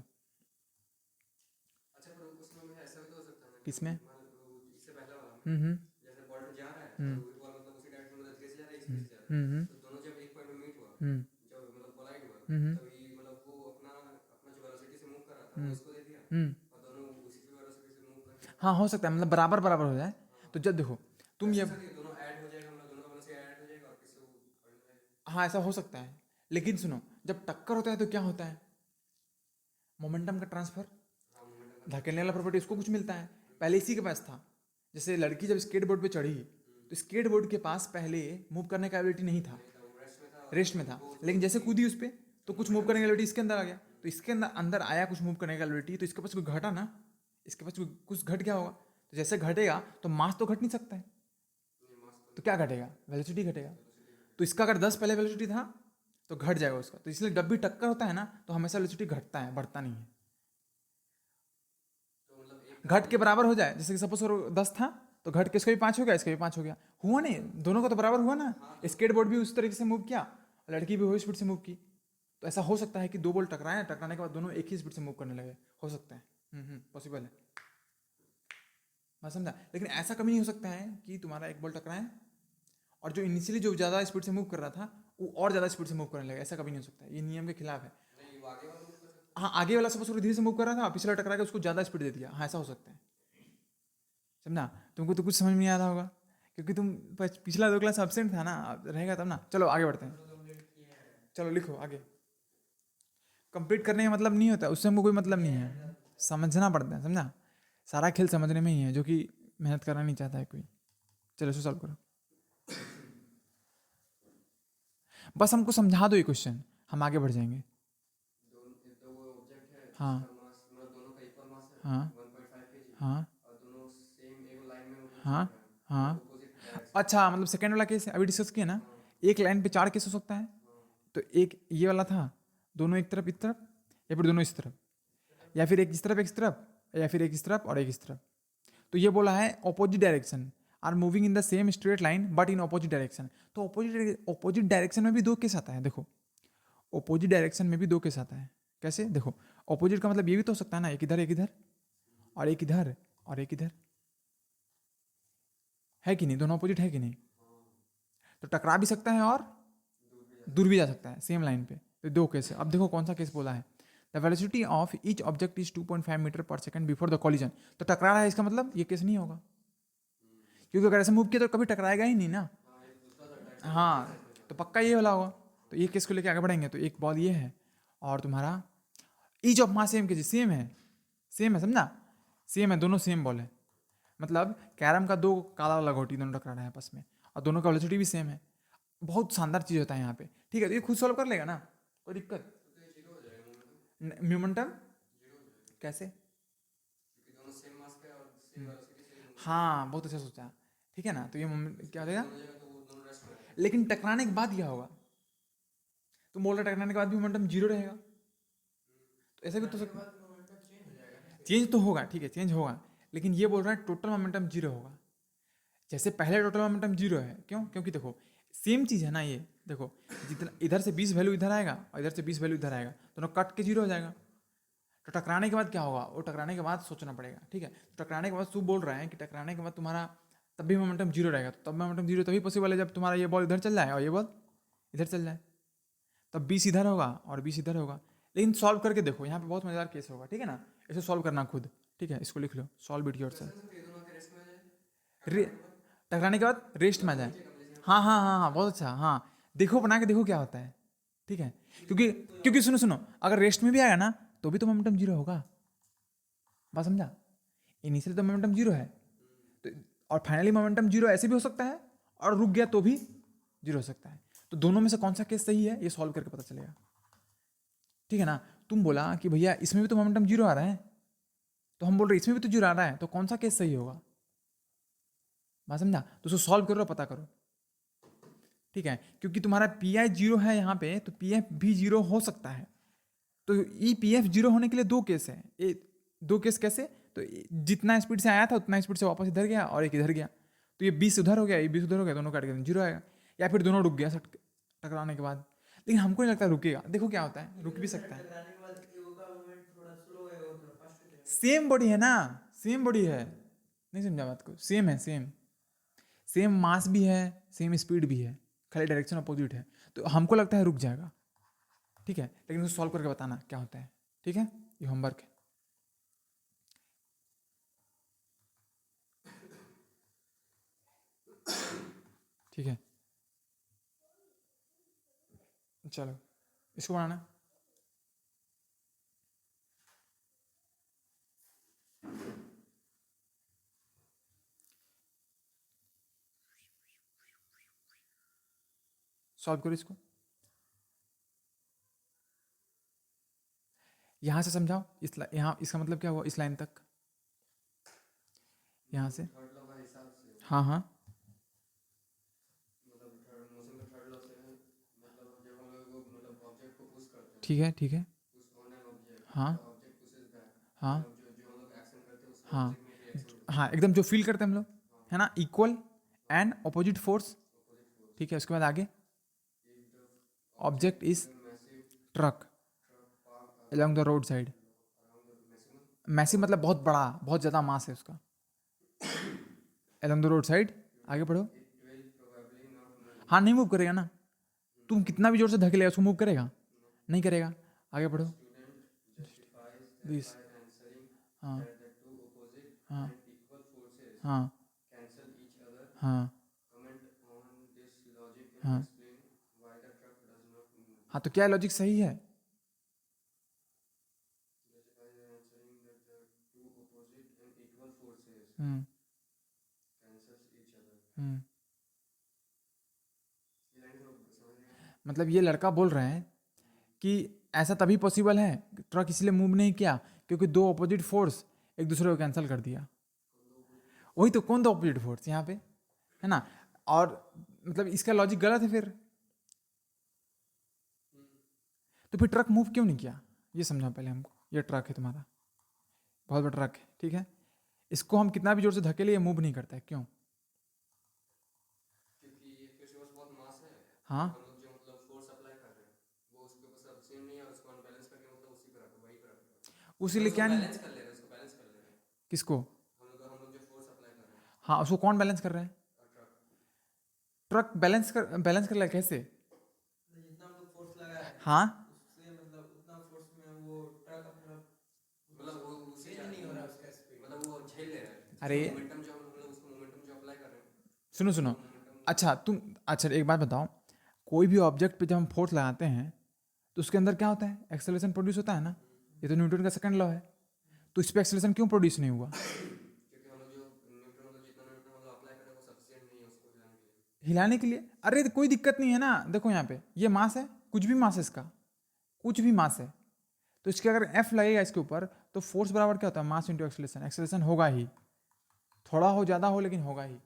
अच्छा पर उसमें में ऐसा भी तो हो सकता है ना कि
किसमें,
मान लो इससे पहला वाला में जैसे बॉल जा रहा है
हम्म
तो बॉल मतलब उसी डायरेक्शन में धीरे से जा रहा है
हम्म
स्पीड से जा रहा है,
हम्म
तो दोनों जब एक पॉइंट में मीट हुआ,
हम्म
जब मतलब कोलाइड हुआ
हम्म
तभी मतलब वो अपना अपना जो वेलोसिटी से मूव कर रहा था वो उसको दे दिया और दोनों उसी की वजह से मूव कर रहे हैं।
हाँ हो सकता है, मतलब बराबर बराबर हो जाए। तो जब देखो तुम ये,
ऐसा नहीं दोनों ऐड हो जाएगा, मतलब दोनों का वजह से ऐड हो जाएगा और किसी को पकड़ में आएगा।
हाँ ऐसा हो सकता है, लेकिन सुनो जब टक्कर होता है तो क्या होता है, मोमेंटम का ट्रांसफर,
हाँ मोमेंटम का
धकेलने वाला प्रॉपर्टी उसको कुछ मिलता है, पहले इसी के पास था। जैसे लड़की जब स्केट बोर्ड पे चढ़ी तो स्केट बोर्ड के पास पहले मूव करने का एबिलिटी नहीं था,
नहीं था, वो रेस्ट में था।
रेस्ट में था, लेकिन जैसे कूदी उस पर तो कुछ मूव करने का एबिलिटी इसके अंदर आ गया, तो इसके अंदर अंदर आया कुछ मूव करने का एबिलिटी, तो इसके पास कुछ घटा ना, इसके पास कुछ घट गया होगा, तो जैसे घटेगा तो मास तो घट नहीं सकता है, तो क्या घटेगा, वेलोसिटी घटेगा। तो इसका अगर 10 पहले वेलोसिटी था तो घट जाएगा उसका, तो इसलिए जब भी टक्कर होता है ना तो हमेशा वेलोसिटी घटता है, बढ़ता नहीं है।
तो मतलब एक
घट के बराबर हो जाए, जैसे कि सपोज 10 था तो घट के इसका भी 5 हो गया, इसका भी 5 हो गया, हुआ नहीं, दोनों का तो बराबर हुआ ना। स्केट बोर्ड भी उस तरीके से मूव किया, लड़की भी वही स्पीड से मूव की, तो ऐसा हो सकता है कि दो बॉल टकराए, टकराने के बाद दोनों एक ही स्पीड से मूव करने लगे, हो सकता है, पॉसिबल है, मैं समझा। लेकिन ऐसा कभी नहीं हो सकता है कि तुम्हारा एक बॉल टकराए और जो इनिशियली जो ज़्यादा स्पीड से मूव कर रहा था वो और ज़्यादा स्पीड से मूव करने लगे, ऐसा कभी नहीं हो सकता, ये नियम के खिलाफ है।
नहीं, वो आगे वाला मूव कर सकता
हाँ आगे वाला सपोज धीरे से मूव कर रहा था, पिछला टकरा के उसको ज़्यादा स्पीड दे दिया, हाँ ऐसा हो सकता है, समझा। तुमको तो कुछ समझ में नहीं आ रहा होगा क्योंकि तुम पिछला 2 क्लास एब्सेंट था ना, अब रहेगा तब ना। चलो आगे बढ़ते हैं, चलो लिखो आगे। कंप्लीट करने का मतलब नहीं होता, उससे हमको कोई मतलब नहीं है, समझना पड़ता है, समझा। सारा खेल समझने में ही है, जो कि मेहनत करना नहीं चाहता है कोई। चलो इसको सॉल्व करो, बस हमको समझा दो ये क्वेश्चन, हम आगे बढ़ जाएंगे।
दोनों तो वो ऑब्जेक्ट है
हाँ
जिसका मास मतलब दोनों का इक्वल मास है
हाँ
1.5 kg
हाँ
और दोनों सेम एक लाइन में मूव कर
हाँ
रहे हैं,
हाँ।
Opposite direction.
अच्छा मतलब सेकेंड वाला केस अभी डिस्कस किया ना, एक लाइन पे 4 केस हो सकता है, तो एक ये वाला था, दोनों एक तरफ इस तरफ, या फिर दोनों इस तरफ, या फिर एक इस तरफ एक इस तरफ, या फिर एक इस तरफ और एक इस तरफ। तो ये बोला है opposite direction are moving in the same straight line but in opposite direction. तो ऑपोजिट डायरेक्शन में भी 2 केस आता है, देखो ऑपोजिट डायरेक्शन में भी 2 केस आता है। कैसे, देखो ऑपोजिट का मतलब ये भी तो हो सकता है ना, एक इधर और एक इधर और एक इधर, है कि नहीं, दोनों ऑपोजिट है कि नहीं, तो टकरा भी सकता है और दूर भी जा सकता है सेम लाइन पे। तो 2 केस है। अब देखो कौन सा केस बोला है, the velocity of each object is 2.5 metre पर सेकंड बिफोर द कॉलिजन। तो टकरा रहा है, इसका मतलब ये केस नहीं होगा, क्योंकि अगर ऐसे मूव किया तो कभी टकराएगा ही नहीं ना। हाँ तो पक्का ये वाला होगा, तो ये केस को लेके आगे बढ़ेंगे। तो एक बॉल ये है और तुम्हारा ईच ऑफ मास सेम के जी, सेम है समझा, सेम है, दोनों सेम बॉल है, मतलब कैरम का 2 काला लंगोटी दोनों टकरा रहे हैं आपस में और दोनों का वेलोसिटी भी सेम है। बहुत शानदार चीज़ होता है यहाँ पे, ठीक है। तो ये खुद सॉल्व कर लेगा ना, कोई दिक्कत।
तो ये जीरो हो जाएगा मोमेंटम,
मोमेंटम
जीरो हो जाएगा
कैसे,
क्योंकि दोनों सेम मास का और सेम वेलोसिटी से मूव
हाँ बहुत अच्छा सोचा, ठीक है ना। तो ये मोमेंट क्या हो जाएगा,
हो जाएगा, तो वो दोनों रेस्ट में रहेगा।
लेकिन टकराने के बाद क्या होगा, तुम बोल रहे टकराने के बाद भी मोमेंटम जीरो रहेगा, तो ऐसा भी तो सकता, चेंज तो होगा, ठीक है चेंज होगा, लेकिन ये बोल रहा है टोटल मोमेंटम जीरो होगा। जैसे पहले टोटल मोमेंटम जीरो है, क्यों, क्योंकि देखो सेम चीज़ है ना ये, देखो जितना इधर से 20 वैल्यू इधर आएगा और इधर से 20 वैल्यू इधर आएगा, दोनों कट के जीरो हो जाएगा। तो टकराने के बाद क्या होगा, वो टकराने के बाद सोचना पड़ेगा, ठीक है। तो टकराने के बाद तू बोल रहा है कि टकराने के बाद तुम्हारा तब भी मोमेंटम जीरो रहेगा, तो तब मोमेंटम जीरो तभी पॉसिबल है जब तुम्हारा ये बॉल इधर चल जाए और ये बॉल इधर चल जाए, तब 20 इधर होगा और 20 इधर होगा। लेकिन सॉल्व करके देखो, यहाँ पे बहुत मजेदार केस होगा, ठीक है ना, इसे सॉल्व करना खुद, ठीक है, इसको लिख लो, सॉल्व इट योरसेल्फ।
ये दोनों के रेस्ट में आ जाए,
टकराने के बाद रेस्ट में आ जाए, हाँ बहुत अच्छा, हाँ देखो बना के देखो क्या होता है, ठीक है। क्योंकि सुनो सुनो, अगर रेस्ट में भी आएगा ना तो भी तो मोमेंटम जीरो होगा, बात समझा। इनिशियल तो मोमेंटम जीरो है, तो और फाइनली मोमेंटम जीरो ऐसे भी हो सकता है और रुक गया तो भी जीरो हो सकता है। तो दोनों में से कौन सा केस सही है ये सॉल्व करके पता चलेगा, ठीक है ना। तुम बोला कि भैया इसमें भी तो मोमेंटम जीरो आ रहा है, तो हम बोल रहे इसमें भी तो जीरो आ रहा है, तो कौन सा केस सही होगा, बात समझा। तो उसको सॉल्व करो, पता करो, ठीक है। क्योंकि तुम्हारा पी आई जीरो है यहाँ पे, तो पी एफ भी जीरो हो सकता है। तो ई पी एफ जीरो होने के लिए 2 केस है, 2 केस कैसे, तो जितना स्पीड से आया था उतना स्पीड से वापस इधर गया और एक इधर गया, तो ये 20 उधर हो गया, ये 20 उधर हो गया, दोनों काट के जीरो आएगा, या फिर दोनों रुक गया टकराने के बाद। लेकिन हमको नहीं लगता रुकेगा, देखो क्या होता है, रुक भी सकता है, सेम बॉडी है ना, सेम बॉडी है, नहीं समझा बात को, सेम है, सेम मास भी है, सेम स्पीड भी है, खाली डायरेक्शन अपोजिट है, तो हमको लगता है रुक जाएगा, ठीक है। लेकिन उसको सॉल्व करके बताना क्या होता है, ठीक है, ये होमवर्क है। ठीक है, चलो इसको बनाना है। सॉल्व करो इसको, यहाँ से समझाओ, यहाँ इसका मतलब क्या हुआ इस लाइन तक, यहाँ से।
थर्ड लॉ का हिसाब से
हाँ हाँ
मतलब थर्ड मोशन का थर्ड लॉ से मतलब जब हम लोग मतलब ऑब्जेक्ट को पुश करते हैं,
ठीक है ठीक है,
पुश ऑन एन ऑब्जेक्ट,
हाँ
द ऑब्जेक्ट पुशेस बैक,
हाँ
मतलब जो जो हम लोग एक्शन करते हैं उसमें
हाँ
ऑब्जेक्ट में रिएक्शन होता
हाँ, एकदम जो फील करते हैं हम लोग,
है।
है ना, equal and opposite force.
Opposite force.
ठीक है, उसके बाद आगे,
if the
object
object
is
is a massive
truck
truck park
along the road side.
Around the maximum,
massive मतलब बहुत बड़ा, बहुत ज़्यादा मास है उसका, along द रोड साइड। आगे पढ़ो।
It will probably not move.
हाँ, नहीं मूव करेगा ना, तुम कितना भी जोर से धकेलेगा उसको मूव करेगा, नहीं करेगा। आगे पढ़ो।
Student justifies that
this,
by answering
हाँ
दैट द टू ऑपोजिट
हाँ
एंड इक्वल फोर्सेस
हाँ
cancel each other.
हाँ
Comment on this logic and
हाँ
explain why the truck does not move.
हाँ, तो क्या लॉजिक सही है?
Justify answering that the two opposite and equal forces
hmm
cancels each other.
हम्म
ये line को समझ रहे हैं?
मतलब ये लड़का बोल रहे हैं कि ऐसा तभी पॉसिबल है, ट्रक इसलिए मूव नहीं किया क्योंकि दो अपोजिट फोर्स एक दूसरे को कैंसिल कर दिया। वही तो, कौन दो अपोजिट फोर्स यहाँ पे, है ना। और मतलब इसका लॉजिक गलत है फिर, तो फिर ट्रक मूव क्यों नहीं किया, ये समझाओ पहले हमको। ये ट्रक है तुम्हारा, बहुत बड़ा ट्रक है, ठीक है, इसको हम कितना भी जोर से धकेले ये मूव नहीं करता है, क्यों?
क्योंकि ये फिर से बस बहुत मास है।
हाँ,
हम लोग जो मतलब फोर्स अप्लाई कर रहे हैं वो उसके ऊपर सफिशिएंट नहीं है, उसको अनबैलेंस करके मतलब उसी पे रखो, वही पे रखो।
उसीलिए क्या नहीं,
बैलेंस कर ले रहे हैं, उसको बैलेंस कर ले रहे हैं।
किसको?
हम लोग जो फोर्स अप्लाई कर रहे हैं
हाँ, उसको कौन बैलेंस कर रहा है?
ट्रक,
ट्रक बैलेंस कर रहा है कैसे?
जितना हम लोग फोर्स लगा है
हाँ,
उससे मतलब उतना फोर्स में वो ट्रक अपना
मतलब वो उसी
चेंज नहीं हो रहा उसका स्पीड।
मतलब वो झेल ले रहा है।
अरे
मोमेंटम जो हम लोग उसको मोमेंटम जो अप्लाई कर रहे हैं,
सुनो सुनो, अच्छा तुम, अच्छा एक बात बताओ, कोई भी ऑब्जेक्ट पे जब हम फोर्स लगाते हैं तो उसके अंदर क्या होता है, एक्सेलरेशन प्रोड्यूस होता है ना, ये तो न्यूटन का सेकंड लॉ है। तो इस पे एक्सेलरेशन क्यों प्रोड्यूस नहीं हुआ?
क्योंकि हम लोग जो न्यूटन मतलब जितना न्यूटन हम लोग अप्लाई करें वो सफिशिएंट नहीं है उसको हिलाने के लिए।
हिलाने के लिए? अरे तो कोई दिक्कत नहीं है ना, देखो यहाँ पे ये मास है, कुछ भी मास है इसका, कुछ भी मास है, तो इसके अगर एफ लगेगा इसके ऊपर तो फोर्स बराबर क्या होता है, मास इंटू एक्सेलरेशन। एक्सेलरेशन होगा ही, थोड़ा हो ज़्यादा हो लेकिन होगा ही।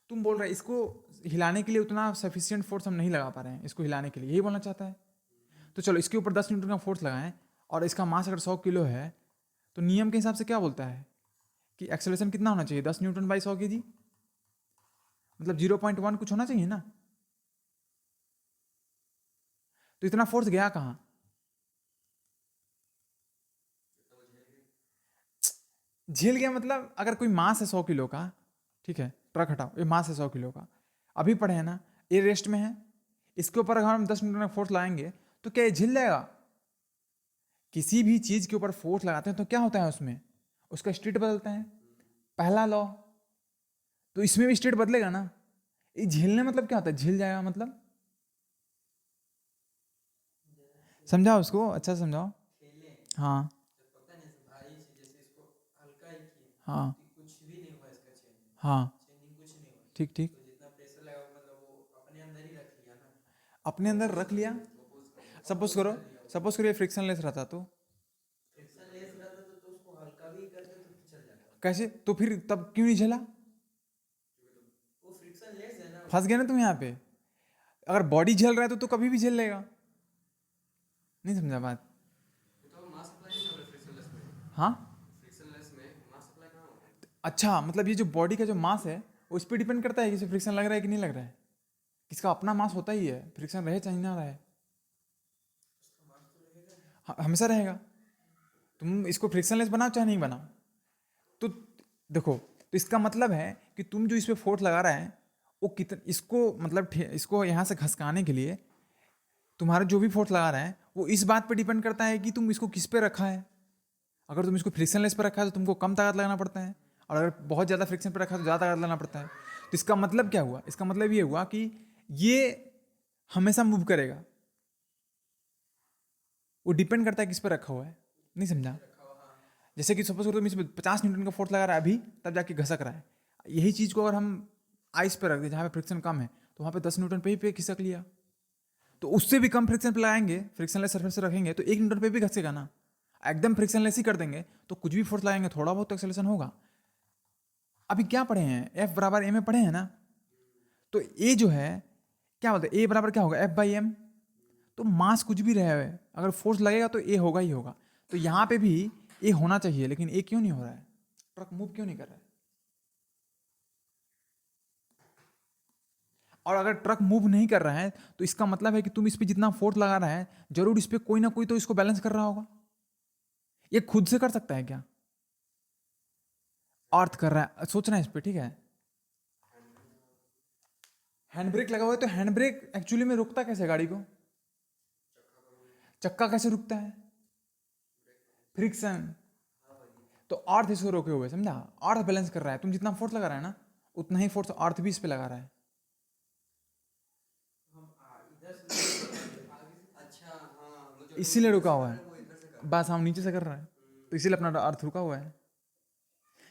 तुम बोल रहे इसको हिलाने के लिए उतना सफिशिएंट फोर्स हम नहीं लगा पा रहे हैं, इसको हिलाने के लिए, यही बोलना चाहता है। तो चलो इसके ऊपर 10 न्यूटन का फोर्स लगाएं और इसका मास अगर 100 किलो है तो नियम के हिसाब से क्या बोलता है कि एक्सेलरेशन कितना होना चाहिए, 10 न्यूटन बाई 100 केजी, मतलब 0.1 कुछ होना चाहिए ना। तो इतना फोर्स गया कहाँ? झेल गया मतलब अगर कोई मास है 100 किलो का, ठीक है, ट्रक हटाओ, ये मास है 100 किलो का, अभी पढ़े हैं ना, ये रेस्ट में है, इसके ऊपर अगर हम 10 न्यूटन का फोर्स लगाएंगे तो क्या ये झेल जाएगा? किसी भी चीज के ऊपर फोर्स लगाते हैं तो क्या होता है उसमें, उसका स्टेट बदलता है, पहला लॉ। तो इसमें भी स्टेट बदलेगा ना। ये झेलने मतलब क्या होता है, झेल जाएगा मतलब, समझाओ उसको, अच्छा से समझाओ।
खेले
हाँ
जब पता नहीं भारी चीज जैसे इसको हल्का ही किए
हाँ
तो कुछ भी नहीं हुआ इसका चेंज,
हाँ,
चेंजिंग कुछ नहीं हुआ।
ठीक ठीक,
तो जितना प्रेशर लगा मतलब वो अपने अंदर ही रख लिया ना,
अपने अंदर रख लिया। सपोज करो, सपोज करो ये फ्रिक्शन लेस रहता तो
फ्रिक्शन लेस रहता तो उसको हल्का भी करते तो चल जाता।
कैसे, तो फिर तब क्यों नहीं झेला?
वो फ्रिक्शन लेस है ना।
फंस गए ना तुम यहाँ पे। अगर बॉडी झेल रहा है तो कभी भी झेल लेगा। नहीं समझा बात?
तो मास अप्लाई नहीं हो रहा फ्रिक्शनलेस में।
हाँ,
फ्रिक्शनलेस में मास अप्लाई कहाँ होगा?
अच्छा मतलब ये जो बॉडी का जो मास है वो इस पर डिपेंड करता है कि इसे फ्रिक्शन लग रहा है कि नहीं लग रहा है। किसका अपना मास होता ही है, फ्रिक्शन रहे चाहे ना रहे, हमेशा रहेगा। तुम इसको फ्रिक्शनलेस बनाओ चाहे नहीं बनाओ। तो देखो, तो इसका मतलब है कि तुम जो इस पे फोर्स लगा रहा है वो कितना, इसको मतलब इसको यहाँ से घसकाने के लिए तुम्हारा जो भी फोर्स लगा रहा है वो इस बात पे डिपेंड करता है कि तुम इसको किस पे रखा है। अगर तुम इसको फ्रिक्शनलेस पे रखा है तो तुमको कम ताकत लगाना पड़ता है, और अगर बहुत ज़्यादा फ्रिक्शन पे रखा है तो ज़्यादा ताकत लगाना पड़ता है। तो इसका मतलब क्या हुआ? इसका मतलब ये हुआ कि ये हमेशा मूव करेगा। वो डिपेंड करता है किस पर रखा हुआ है, नहीं समझा? जैसे कि सपोज करो तुम इसमें 50 न्यूटन का फोर्स लगा रहा है अभी, तब जाके घसक रहा है। यही चीज़ को अगर हम आइस पे रख दें जहाँ पे फ्रिक्शन कम है, तो वहाँ पे 10 न्यूटन पे ही पे खिसक लिया। तो उससे भी कम फ्रिक्शन पे लगाएंगे, फ्रिक्शनलेस सरफेस से रखेंगे तो 1 न्यूटन पे भी घसेगा ना। एकदम फ्रिक्शनलेस ही कर देंगे तो कुछ भी फोर्स लगाएंगे थोड़ा बहुत तो एक्सेलरेशन होगा। अभी क्या पढ़े हैं? F बराबर ए में पढ़े हैं ना? तो ए जो है क्या बोलते हैं, ए बराबर क्या होगा? F/m। तो मास कुछ भी रहे, अगर फोर्स लगेगा तो ए होगा ही होगा। तो यहाँ पे भी ए होना चाहिए, लेकिन ए क्यों नहीं हो रहा है? ट्रक मूव क्यों नहीं कर रहा है? और अगर ट्रक मूव नहीं कर रहा है तो इसका मतलब है कि तुम इस पे जितना फोर्स लगा रहा है, जरूर इस पे कोई ना कोई तो इसको बैलेंस कर रहा होगा। ये खुद से कर सकता है क्या? अर्थ कर रहा है, सोचना है इस पे, ठीक है? हैंड ब्रेक लगा हुआ है तो हैंड ब्रेक एक्चुअली में रुकता कैसे गाड़ी को? चक्का कैसे रुकता है? फ्रिक्शन। तो अर्थ इसको रोके हुए, समझा? अर्थ बैलेंस कर रहा है, तुम जितना फोर्स लगा रहा है ना उतना ही फोर्स अर्थ भी इस पे लगा रहा है।
अच्छा हाँ, वो जो
इसीलिए रुका हुआ है,
वो इधर से कर
बस हम नीचे से कर रहे हैं तो इसीलिए अपना अर्थ रुका हुआ है।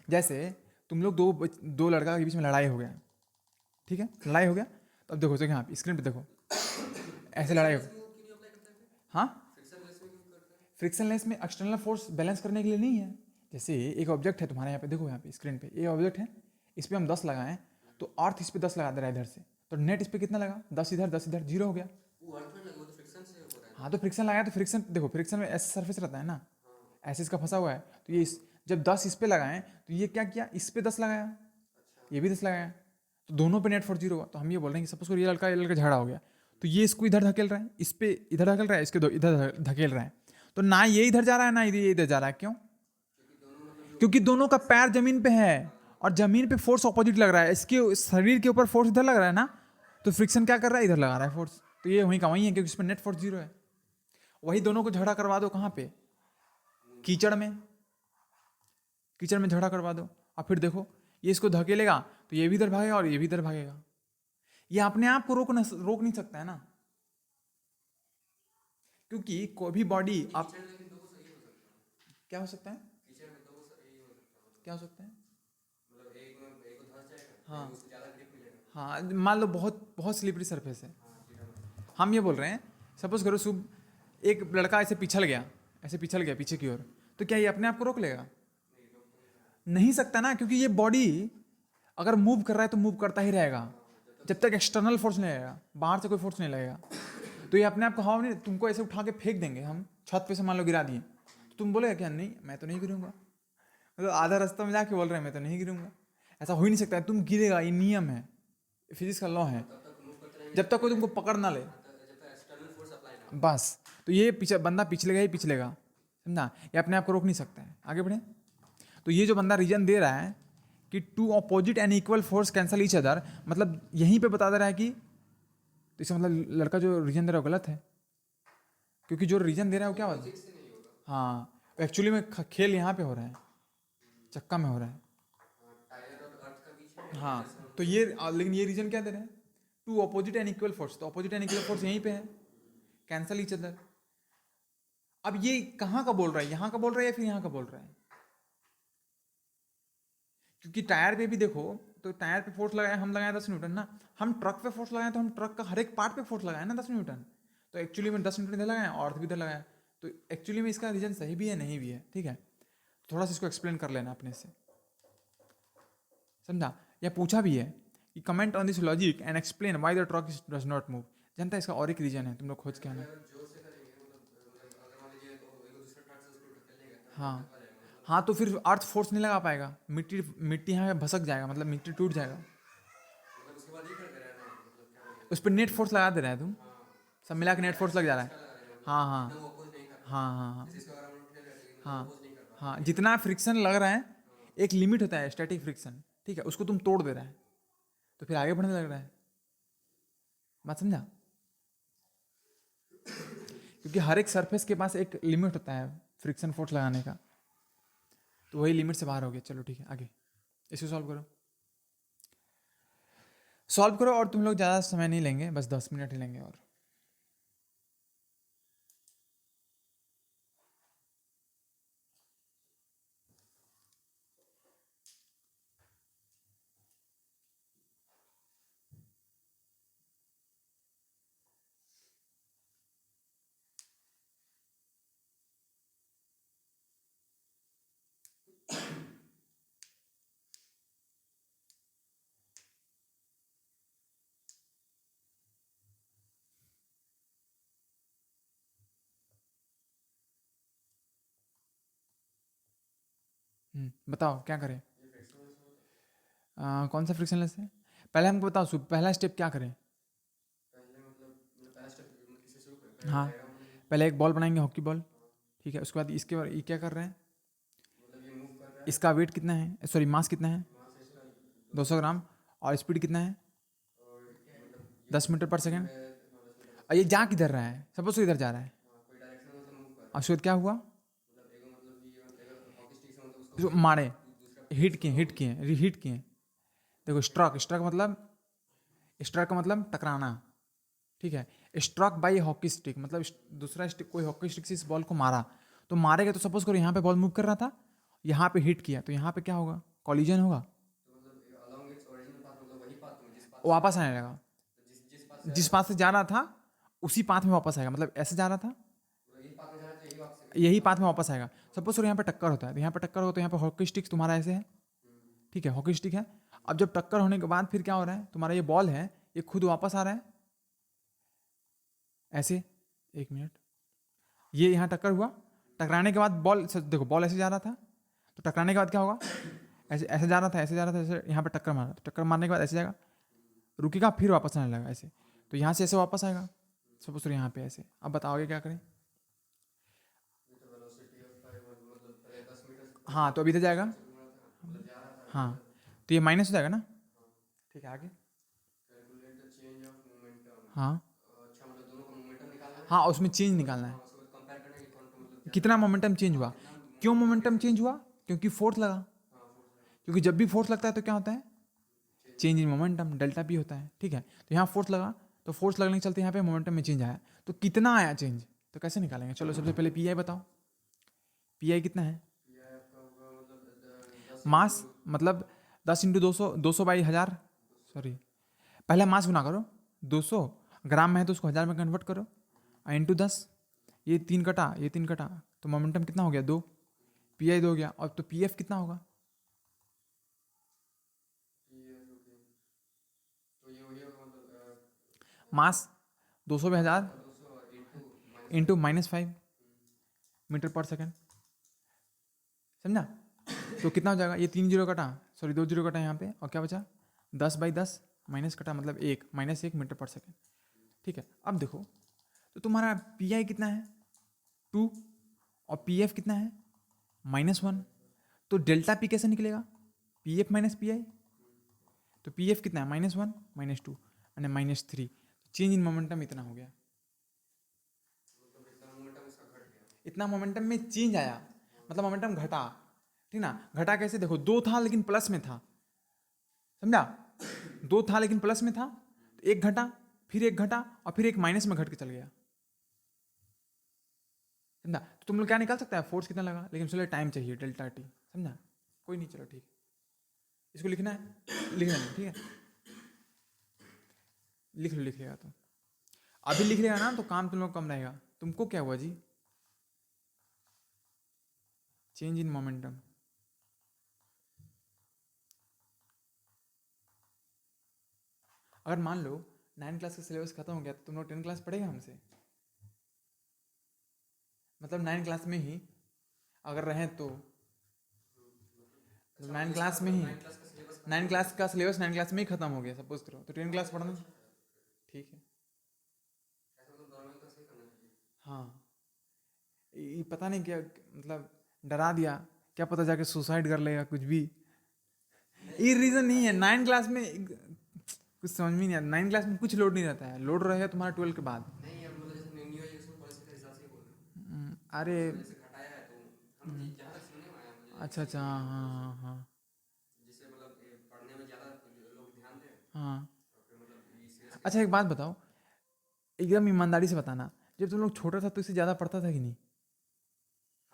जैसे तुम लोग दो लड़का के बीच में लड़ाई हो गया, ठीक है? लड़ाई हो गया तो अब देखो तो यहाँ स्क्रीन पे देखो, ऐसे लड़ाई हो।
क्यों नहीं अप्लाई करते हैं?
हाँ,
फ्रिक्शनलेस में क्यों करते हैं?
फ्रिक्शनलेस में एक्सटर्नल फोर्स बैलेंस करने के लिए नहीं है। जैसे एक ऑब्जेक्ट है तुम्हारे यहाँ पे, देखो यहाँ पे स्क्रीन पे ये ऑब्जेक्ट है, इस पर हम 10 लगाएं तो अर्थ इस पे 10 लगा दे रहा है इधर से, तो नेट इस पे कितना लगा? 10 इधर 10 इधर, 0 हो गया।
वो अर्थ में लगे, वो तो फ्रिक्शन से हो रहा है।
हाँ तो फ्रिक्शन लगाया तो फ्रिक्शन देखो, फ्रिक्शन में ऐसे सरफेस रहता है ना, ऐसे इसका फंसा हुआ है, तो ये जब 10 इस पे लगाएं तो ये क्या किया? इस पे 10 लगाया, ये भी 10 लगाया, तो दोनों पे नेट फोर्स 0 हुआ। तो हम ये बोल रहे हैं कि सपोज ये लड़का झगड़ा हो गया, तो ये इसको इधर धकेल रहा है, इस पे इधर धकेल रहा है, इसके इधर धकेल रहा है, तो ना ये इधर जा रहा है ना ये इधर जा रहा है। क्यों? क्योंकि दोनों का पैर जमीन पे है और जमीन पे फोर्स ऑपोजिट लग रहा है, इसके शरीर के ऊपर फोर्स इधर लग रहा है ना, तो फ्रिक्शन क्या कर रहा है? इधर लगा रहा है फोर्स। तो ये वहीं का वहीं है, क्योंकि इस पर नेट फोर्स 0 है। वही दोनों को झगड़ा करवा दो कहाँ पे? कीचड़ में। कीचड़ में झगड़ा करवा दो और फिर देखो ये इसको धकेलेगा तो ये भी इधर भागेगा और ये भी इधर भागेगा। ये अपने आप को रोक नहीं सकता है ना, क्योंकि कोई भी बॉडी आप
कीचड़ लेकिन तो वो सही हो सकता है।
क्या हो सकता है?
कीचड़ में तो वो सही हो सकता है।
क्या हो सकता है?
मतलब एक को धंस जाएगा,
हाँ
उसको ज़्यादा ग्रिप मिलेगा।
हाँ, मान लो बहुत बहुत स्लिपरी सरफेस है।
हाँ ठीक है।
हम ये बोल रहे हैं, सपोज करो शुभ एक लड़का ऐसे पिछल गया, ऐसे पिछल गया पीछे की ओर, तो क्या ये अपने आप को रोक लेगा? नहीं सकता ना, क्योंकि ये बॉडी अगर मूव कर रहा है तो मूव करता ही रहेगा जब तक एक्सटर्नल फोर्स नहीं लगेगा, बाहर से कोई फोर्स नहीं लगेगा। तो ये अपने आप को हवा नहीं, तुमको ऐसे उठा के फेंक देंगे हम छत पे से, मान लो गिरा दिए, तो तुम बोलेगा क्या? नहीं मैं तो नहीं गिरूंगा। मतलब आधा रास्ता में जाके बोल रहे हैं मैं तो नहीं गिरूंगा, ऐसा हो ही नहीं सकता है, तुम गिरेगा, ये नियम है, फिजिक्स का लॉ है।
तब तक मूव करते रहेंगे
जब तक कोई तुमको पकड़ ना ले,
जब तक एक्सटर्नल फोर्स अप्लाई ना हो।
बस। तो ये पीछे बंदा पिछलेगा ही पिछलेगा, समझा? ये अपने आप को रोक नहीं सकता है। आगे बढ़े तो ये जो बंदा रीजन दे रहा है कि two opposite and equal force cancel each other, मतलब यहीं पे बता दे रहा है कि, तो इसका मतलब लड़का जो रीजन दे रहा है वो गलत है, क्योंकि जो रीजन दे रहा है वो क्या होता है?
फिजिक्स से नहीं होगा।
हाँ, एक्चुअली में खेल यहाँ पे हो रहा है, चक्का में हो रहा है।
हाँ, टायर और अर्थ का बीच में
हाँ तो ये लेकिन ये रीजन क्या दे रहे हैं? Two opposite and equal force, तो अपोजिट एंड इक्वल फोर्स यहीं पे है, कैंसल ईच अदर। अब ये कहाँ का बोल रहा है? यहाँ का बोल रहा है या फिर यहाँ का बोल रहा है? क्योंकि टायर पे भी देखो, तो टायर पे फोर्स लगाया, हम लगाए 10 न्यूटन ना, हम ट्रक पे फोर्स लगाए तो हम ट्रक का हर एक पार्ट पे फोर्स लगाए ना 10 न्यूटन, तो एक्चुअली में 10 न्यूटन इधर लगाए और अर्थ भी इधर लगाया, तो एक्चुअली में इसका रीजन सही भी है नहीं भी है, ठीक है? थोड़ा सा इसको एक्सप्लेन कर लेना अपने से, समझा? या पूछा भी है कि comment on this logic and explain why the truck does not move. जानता है इसका और एक रीजन है, तुम लोग खोज के आना।
अगर जोर से करेंगे मतलब अगर मान लीजिए तो एक दूसरे ट्रक से उसको ढकेलेंगे तो
हाँ
आ जाएगा।
हाँ, तो फिर अर्थ फोर्स नहीं लगा पाएगा, मिट्टी मिट्टी यहाँ पे भसक जाएगा, मतलब मिट्टी टूट जाएगा।
मतलब उसके बाद ये करते रहना है, मतलब क्या बोलेंगे।
उस पर नेट फोर्स लगा दे रहा है तुम, सब मिला के नेट फोर्स लग जा रहा है।
लगा रहे हैं,
हाँ हाँ
ना वो अपोज नहीं कर रहा।
हाँ हाँ हाँ
जैसे इसको अगर हम उठने बैठेंगे तो
हाँ
अपोज नहीं कर रहा।
हाँ, जितना फ्रिक्शन लग रहा है, एक लिमिट होता है स्टैटिक फ्रिक्शन, ठीक है? उसको तुम तोड़ दे रहा है तो फिर आगे बढ़ने लग रहा है। बात समझा? क्योंकि हर एक सरफेस के पास एक लिमिट होता है फ्रिक्शन फोर्स लगाने का, तो वही लिमिट से बाहर हो गया। चलो ठीक है, आगे इसको सॉल्व करो। सॉल्व करो और तुम लोग ज़्यादा समय नहीं लेंगे, बस 10 मिनट ही लेंगे और। बताओ क्या करें।
ये फ्रिक्शनलेस होता
कौन सा फ्रिक्शनलेस है? पहले हमको बताओ, पहला स्टेप क्या करें।
पहले मतलब पहला स्टेप किसी शुरू करें, पहले
हाँ,
डायग्राम बनाएंगे।
पहले एक बॉल बनाएंगे, हॉकी बॉल। ठीक है, उसके बाद इसके बाद ये क्या कर रहे हैं,
मतलब ये मूव कर रहा है,
इसका वेट कितना है, सॉरी मास कितना है,
मास इसका
200 ग्राम, और स्पीड कितना है,
और मतलब
10 मीटर पर सेकेंड।
पे 10 मीटर
और ये जा किधर रहा है, सपोज तो इधर जा रहा है,
कोई डायरेक्शन में से मूव कर रहा
और उसके बाद क्या हुआ,
है, मतलब एक मतलब ये अगर हॉकी स्टिक से मतलब उसको
इसको
हिट
मारे,
दूसरा
हिट किए हिट किए हिट किए। देखो स्ट्रोक, स्ट्रोक का मतलब टकराना। ठीक है, स्ट्रोक बाई हॉकी स्टिक मतलब दूसरा स्टिक, कोई हॉकी स्टिक से इस बॉल को मारा, तो मारेगा तो सपोज करो यहाँ पे बॉल मूव कर रहा था, यहाँ पे हिट किया, तो यहाँ पे क्या होगा, कॉलिजन होगा,
तो मतलब अलोंग इट्स ओरिजिनल पाथ, मतलब वही पाथ में जिस पाथ
वापस आने लगा।
जिस पाथ से
जिस पाथ से जा रहा था उसी पाथ में वापस आएगा, मतलब ऐसे जा रहा था,
यही पाथ में जाना चाहिए, यही वापस
यही पाथ में वापस आएगा। सपोज करो यहाँ पे टक्कर होता है, तो यहाँ पे टक्कर हो तो यहाँ पे हॉकी स्टिक तुम्हारा ऐसे है, ठीक है, हॉकी स्टिक है। अब जब टक्कर होने के बाद फिर क्या हो रहा है, तुम्हारा ये बॉल है, ये खुद वापस आ रहा है ऐसे, 1 मिनट, ये यहाँ टक्कर हुआ, टकराने के बाद बॉल, देखो बॉल ऐसे जा रहा था, तो टकराने के बाद क्या होगा, ऐसे ऐसे जा रहा था, ऐसे जा रहा था, ऐसे यहाँ पे टक्कर मारा, तो टक्कर मारने के बाद ऐसे जाएगा, रुकेगा, फिर वापस आने लगा ऐसे, तो यहाँ से ऐसे वापस आएगा, सपोज करो यहाँ पे ऐसे। अब बताओगे क्या करें।
तो वेलोसिटी ऑफ मतलब पहले 10 मीटर
हाँ, तो अभी इधर जाएगा,
से घूम रहा था, मतलब जा रहा था
हाँ, तो ये माइनस हो जाएगा ना। ठीक है, आगे।
Calculate the change of momentum.
हाँ
अच्छा, मतलब दोनों का मोमेंटम निकालना है,
हाँ, उसमें चेंज निकालना है,
उसके बाद कंपेयर करना है कि कौन सा मतलब
कितना मोमेंटम चेंज हुआ।
कितना
क्यों
मोमेंटम
मोमेंटम चेंज हुआ, क्योंकि फोर्स लगा,
हाँ फोर्स लगा,
क्योंकि जब भी फोर्स लगता है तो क्या होता है, change in momentum, delta P होता है। ठीक है, तो यहाँ फोर्स लगा, तो फोर्स लगने के चलते यहाँ पे मोमेंटम में चेंज आया, तो कितना आया चेंज, तो कैसे निकालेंगे। चलो सबसे पहले पी आई बताओ, पी आई कितना है,
ये आपका होगा मतलब 10
मास मतलब 10 × 200, 200/1000, सॉरी पहले मास गुना करो, 200 ग्राम में है तो उसको 1000 में कन्वर्ट करो, इंटू 10, ये 3 कटा, ये 3 कटा, तो मोमेंटम कितना हो गया, 2, पी आई 2 हो गया। और तो पी एफ कितना होगा,
तो ये वही होगा मतलब
मास 200/1000
200 इंटू
इंटू -5 मीटर पर सेकेंड, समझा। तो कितना हो जाएगा, ये 3 जीरो कटा, सॉरी 2 जीरो कटा यहाँ पे, और क्या बचा, 10/10 माइनस कटा मतलब 1, -1 मीटर पर सेकेंड। ठीक है, अब देखो तो तुम्हारा पी आई कितना है, 2, और पी एफ कितना है, -1, तो डेल्टा पी कैसे निकलेगा, P F minus P I, तो पी एफ कितना है, -1 -2 यानी -3, चेंज इन मोमेंटम इतना हो गया,
मतलब इतना मोमेंटम इसका घट गया,
इतना मोमेंटम में चेंज आया, मतलब मोमेंटम घटा। ठीक ना, घटा कैसे, देखो 2 था लेकिन प्लस में था, समझा, 2 था लेकिन प्लस में था, तो 1 घटा, फिर 1 घटा, और फिर 1 माइनस में घट के चल गया, समझा। तो तुम लोग क्या निकाल सकते हैं, फोर्स कितना लगा, लेकिन चलो टाइम चाहिए, डेल्टा टी, समझा, कोई नहीं, चलो ठीक, इसको लिखना है, लिख लेना, ठीक है, लिख लो, लिखेगा तो अभी लिख लेगा ना, तो काम तुम लोग कम रहेगा। तुमको क्या हुआ जी, चेंज इन मोमेंटम, अगर मान लो 9 क्लास का सिलेबस खत्म हो गया तो तुम लोग 10 क्लास पढ़ेगा हमसे, मतलब 9 क्लास में ही अगर रहें तो, 9 क्लास में ही,
9 क्लास का सिलेबस
9 क्लास का सिलेबस 9 क्लास में ही खत्म हो गया सपोज करो, तो 10 क्लास पढ़ना, ठीक है।
ऐसा मतलब नॉर्मल का सही करना चाहिए,
हाँ, ये पता नहीं क्या, मतलब डरा दिया, क्या पता जाके सुसाइड कर लेगा कुछ भी, ये रीज़न नहीं है। 9 क्लास में कुछ समझ में नहीं आता, 9 क्लास में कुछ लोड नहीं रहता है, लोड रहेगा तुम्हारा 12 के बाद।
नहीं यार, मतलब जैसे न्यू एजुकेशन पॉलिसी के हिसाब से ही बोल रहा हूँ,
अरे
जैसे घटाया है तो हम जहाँ तक सुनने में आया मुझे,
अच्छा अच्छा, हाँ हाँ हाँ
जिससे मतलब पढ़ने में ज़्यादा लोग ध्यान दें,
हाँ,
और
अच्छा एक बात बताओ, एकदम ईमानदारी से बताना, जब तुम लोग छोटा था तो इससे ज़्यादा पढ़ता था कि नहीं?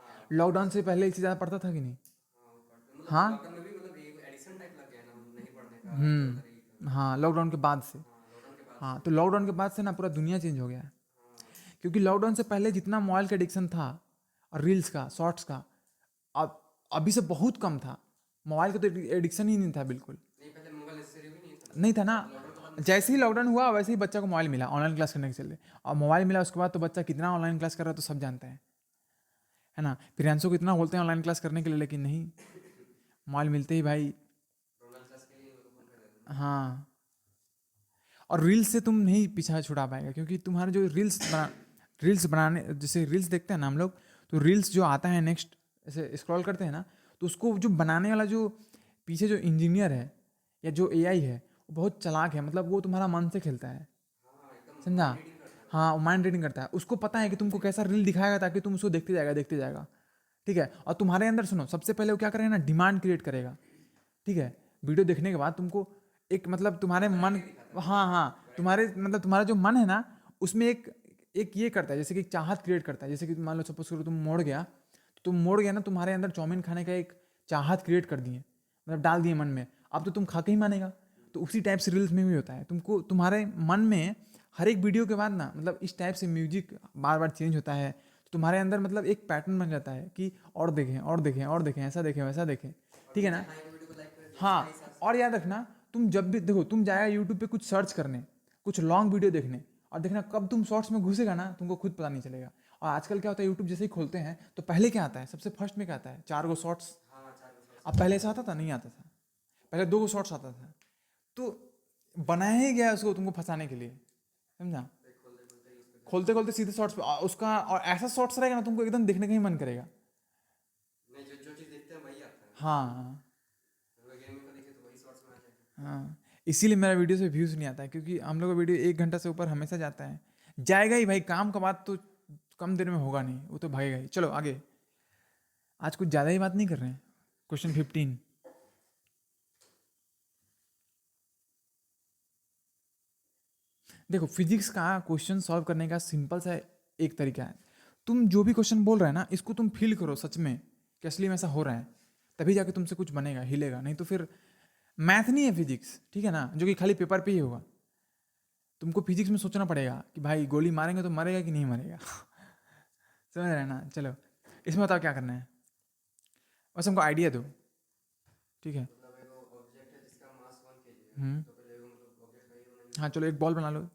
हाँ
लॉकडाउन से पहले इससे ज़्यादा पढ़ता था कि नहीं?
हाँ वो पढ़ते मतलब
हाँ।
लॉकडाउन में भी मतलब एक एडिक्शन टाइप लग गया ना नहीं पढ़ने का इधर उधर ही
हाँ, लॉकडाउन के बाद से।
हाँ लॉकडाउन के बाद
हाँ,
से
तो लॉकडाउन के बाद से ना पूरा दुनिया चेंज हो गया है।
हाँ
क्योंकि लॉकडाउन से पहले जितना मोबाइल का एडिक्शन था और रील्स का, शॉर्ट्स का, अब अभी से बहुत कम था। मोबाइल का तो एडिक्शन ही नहीं था बिल्कुल।
नहीं पहले मोबाइल नेसेसरी भी नहीं था
नहीं था ना।
लॉकडाउन के बाद
जैसे ही लॉकडाउन हुआ वैसे ही बच्चा को मोबाइल मिला ऑनलाइन क्लास करने के चलते, और मोबाइल मिला उसके बाद तो बच्चा कितना ऑनलाइन क्लास कर रहा है तो सब जानते हैं, है ना। प्रियांशु को इतना बोलते हैं ऑनलाइन क्लास करने के लिए, लेकिन नहीं, मोबाइल मिलते ही भाई।
ऑनलाइन क्लास के लिए फोन कर देते हैं
हाँ, और रील्स से तुम नहीं पीछा छुड़ा पाएगा, क्योंकि तुम्हारे जो रील्स बनाने, जैसे रील्स देखते हैं ना हम लोग, तो रील्स जो आता है नेक्स्ट, ऐसे स्क्रॉल करते हैं ना, तो उसको जो बनाने वाला जो पीछे जो इंजीनियर है या जो एआई है, वो बहुत चालाक है, मतलब वो तुम्हारा मन से खेलता है,
हाँ एकदम
समझा।
माइंड रीडिंग करता है
हाँ, वो माइंड रीडिंग करता है, उसको पता है कि तुमको कैसा रील दिखाएगा ताकि तुम उसको देखते जाएगा। ठीक है, और तुम्हारे अंदर सुनो, सबसे पहले वो क्या करेगा ना, डिमांड क्रिएट करेगा। ठीक है, वीडियो देखने के बाद तुमको एक, मतलब तुम्हारे मन, हाँ हाँ, तुम्हारे मतलब तुम्हारा जो मन है ना, उसमें एक एक ये करता है, जैसे कि एक चाहत क्रिएट करता है। जैसे कि मान लो सपोज करो तुम मोड़ गया, तो तुम मोड़ गया ना, तुम्हारे अंदर चाउमीन खाने का एक चाहत क्रिएट कर दिए, मतलब डाल दिए मन में, अब तो तुम खा के ही मानेगा। तो उसी टाइप से रील्स में भी होता है, तुमको तुम्हारे मन में हर एक वीडियो के बाद ना, मतलब इस टाइप से म्यूजिक बार बार चेंज होता है, तो तुम्हारे अंदर मतलब एक पैटर्न बन जाता है कि और देखें और देखें और देखें, ऐसा देखें वैसा देखें। ठीक है ना।
हाँ एक वीडियो को लाइक कर दिया
हाँ,
उसके हिसाब
और याद रखना, तुम जब भी देखो, तुम जाएगा यूट्यूब पे कुछ सर्च करने, कुछ लॉन्ग वीडियो देखने, और देखना कब तुम शॉर्ट्स में घुसेगा ना, तुमको खुद पता नहीं चलेगा। और आजकल क्या होता है, यूट्यूब जैसे ही खोलते हैं तो पहले क्या आता है, सबसे फर्स्ट में क्या आता है, 4 गो शॉर्ट्स।
से हाँ 4
अब पहले ऐसा आता था? नहीं आता था। पहले 2 गो शॉर्ट्स आता था। तो बनाया ही गया है उसको तुमको फंसाने के लिए, समझा।
खोलते खोलते ही उस पर
खोलते खोलते सीधे शॉर्ट्स पे उसका, और ऐसा शॉर्ट्स रहेगा ना, तुमको एकदम देखने का ही मन करेगा।
नहीं जो चीज़ देखते हैं वही आता है
हाँ
अगर गेमिंग का देखे तो वही शॉर्ट्स में आ जाएगा
हाँ, इसीलिए मेरा वीडियो से व्यूज़ नहीं आता है, क्योंकि हम लोग का वीडियो 1 घंटा से ऊपर हमेशा जाता है। जाएगा ही भाई, काम का बात तो कम देर में होगा नहीं, वो तो भागेगा ही। चलो आगे, आज कुछ ज़्यादा ही बात नहीं कर रहे हैं। क्वेश्चन 15, देखो फिजिक्स का क्वेश्चन सॉल्व करने का सिंपल सा एक तरीका है। तुम जो भी क्वेश्चन बोल रहे हैं ना, इसको तुम फील करो सच में कि असली में ऐसा हो रहा है, तभी जाके तुमसे कुछ बनेगा, हिलेगा। नहीं तो फिर मैथ नहीं है फिजिक्स, ठीक है ना, जो कि खाली पेपर पे ही होगा। तुमको फिजिक्स में सोचना पड़ेगा कि भाई गोली मारेंगे तो मरेगा कि नहीं मरेगा समझ रहे हैं ना। चलो इसमें बताओ क्या करना है, बस हमको आइडिया दो, ठीक है।
मतलब एक ऑब्जेक्ट है जिसका मास 1 kg है
हम्म,
तो पहले वो मतलब ऑब्जेक्ट का ही बनाएंगे
हाँ चलो एक बॉल बना लो।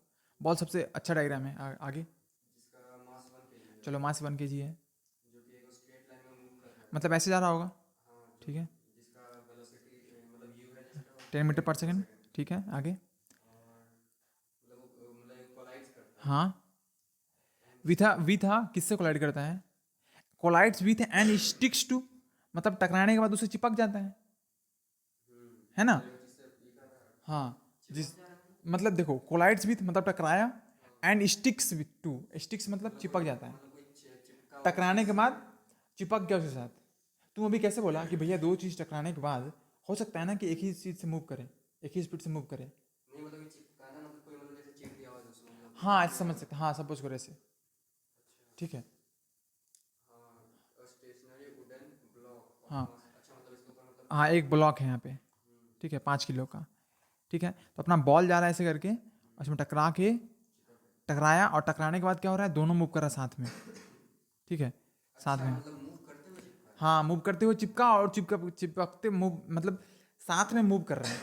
बॉल सबसे अच्छा डायग्राम है। आगे
जिसका मास 1 kg है
चलो, मास 1 kg है,
जो कि एक स्ट्रेट लाइन में मूव कर रहा है
मतलब ऐसे जा रहा होगा,
हाँ जो
ठीक है,
जिसका वेलोसिटी मतलब u है जैसे
10 मीटर पर सेकेंड, ठीक है। आगे,
और मतलब कोलाइड्स करता है
हाँ, विथ किससे कोलाइड करता है, collides with and sticks to, मतलब टकराने के बाद उसे चिपक जाता है ना।
जो जिससे ये कर रहा है
हाँ, जिस, मतलब देखो कोलाइड्स विथ मतलब टकराया, and sticks with to, sticks मतलब चिपक जाता है,
मतलब कोई चिपका
टकराने के बाद चिपक गया उसके साथ। तुम अभी कैसे बोला कि भैया 2 चीज़ टकराने के बाद हो सकता है ना कि एक ही चीज़ से मूव करे, एक ही स्पीड से मूव करे।
नहीं मतलब ये चिपकाना मतलब कोई मतलब जैसे चिप दिया हुआ है उसमें मतलब
हाँ ऐसे समझ सकते हैं, हाँ सपोज करो ऐसे, ठीक है।
हाँ स्टेशनरी वुडन ब्लॉक
हाँ
अच्छा मतलब इसके ऊपर मतलब
हाँ, एक ब्लॉक है यहाँ पे, ठीक है, 5 किलो का, ठीक है। तो अपना बॉल जा रहा है ऐसे करके, और उसमें टकराया, और टकराने के बाद क्या हो रहा है, दोनों मूव कर रहा है साथ में, ठीक है, साथ में।
मतलब मूव करते हुए चिपका
हाँ, मूव करते हुए चिपका, और चिपकते मूव, मतलब साथ में मूव कर रहे हैं,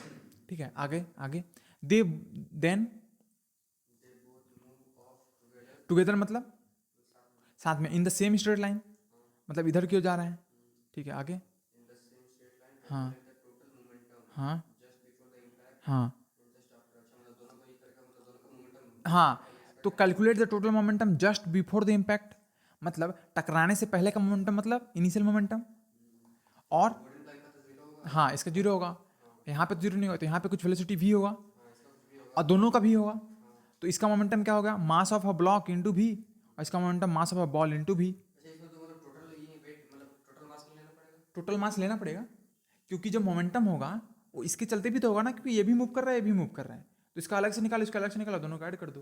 ठीक है। आगे आगे, they then
they both move off together
together मतलब साथ में, in the same straight line, मतलब इधर क्यों जा रहा है, ठीक है। आगे,
in the same straight line
हाँ
कैलकुलेट द टोटल मोमेंटम
हाँ
जस्ट बिफोर द इम्पैक्ट
हाँ
एंड जस्ट आफ्टर अच्छा मतलब दोनों को ही करके मतलब दोनों का मोमेंटम
हाँ, तो calculate the total momentum just before the impact, मतलब टकराने से पहले का मोमेंटम, मतलब इनिशियल मोमेंटम, और
बोर्डिंग टाइम का तो 0 होगा
हाँ इसका 0 होगा, यहाँ पे तो 0 नहीं होगा, तो यहाँ पे कुछ वेलोसिटी v होगा,
हाँ इसका कुछ भी होगा
और दोनों का भी होगा। तो इसका मोमेंटम क्या होगा, mass of a block into भी, और इसका momentum mass of a ball into भी।
अच्छा इसमें तो मतलब टोटल ये वेट मतलब टोटल मास नहीं लेना पड़ेगा
टोटल मास लेना पड़ेगा, क्योंकि जो मोमेंटम होगा वो इसके चलते भी तो होगा ना, क्योंकि ये भी मूव कर रहा है, ये भी मूव कर रहा है, तो इसका अलग से निकालो, इसका अलग से निकालो, दोनों का ऐड कर दो।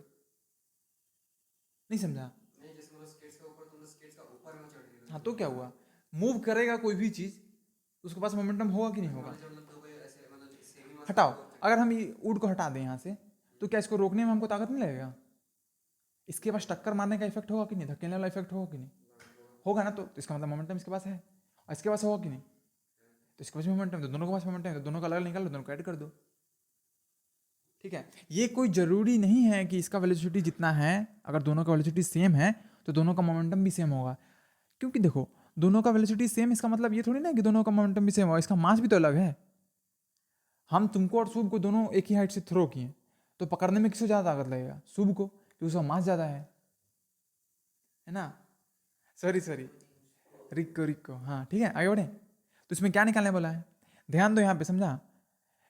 नहीं समझा?
नहीं जैसे मतलब स्केट्स का ऊपर तुमने स्केट्स का ऊपर में चढ़ गई
हाँ तो क्या हुआ, मूव करेगा कोई भी चीज़ उसके पास मोमेंटम होगा कि नहीं होगा?
जब मतलब दो कोई ऐसे मतलब सेम ही
हटाओ, अगर हम ये वुड को हटा दें यहाँ से तो क्या इसको रोकने में हमको ताकत नहीं लगेगा? इसके पास टक्कर मारने का इफेक्ट होगा कि नहीं, धकेलने वाला इफेक्ट होगा कि नहीं? होगा ना, तो इसका मतलब मोमेंटम इसके पास है, और इसके पास होगा कि नहीं? तो इसके पास मोमेंटम, तो दोनों के पास मोमेंटम है, तो दोनों का अलग निकाल लो, दोनों को ऐड कर दो। ठीक है, ये कोई जरूरी नहीं है कि इसका वेलोसिटी जितना है, अगर दोनों का वेलोसिटी सेम है तो दोनों का मोमेंटम भी सेम होगा। क्योंकि देखो दोनों का वेलोसिटी सेम, इसका मतलब ये थोड़ी ना कि दोनों का मोमेंटम भी सेम होगा, इसका मास भी तो अलग है। हम तुमको और शुभ को दोनों एक ही हाइट से थ्रो किए, तो पकड़ने में किसको ज़्यादा ताकत लगेगा? शुभ को, क्योंकि उसका मास ज़्यादा है ना? सॉरी रिको, हाँ ठीक है, आगे बढ़े। तो इसमें क्या निकालने बोला है, ध्यान दो यहाँ पे, समझा?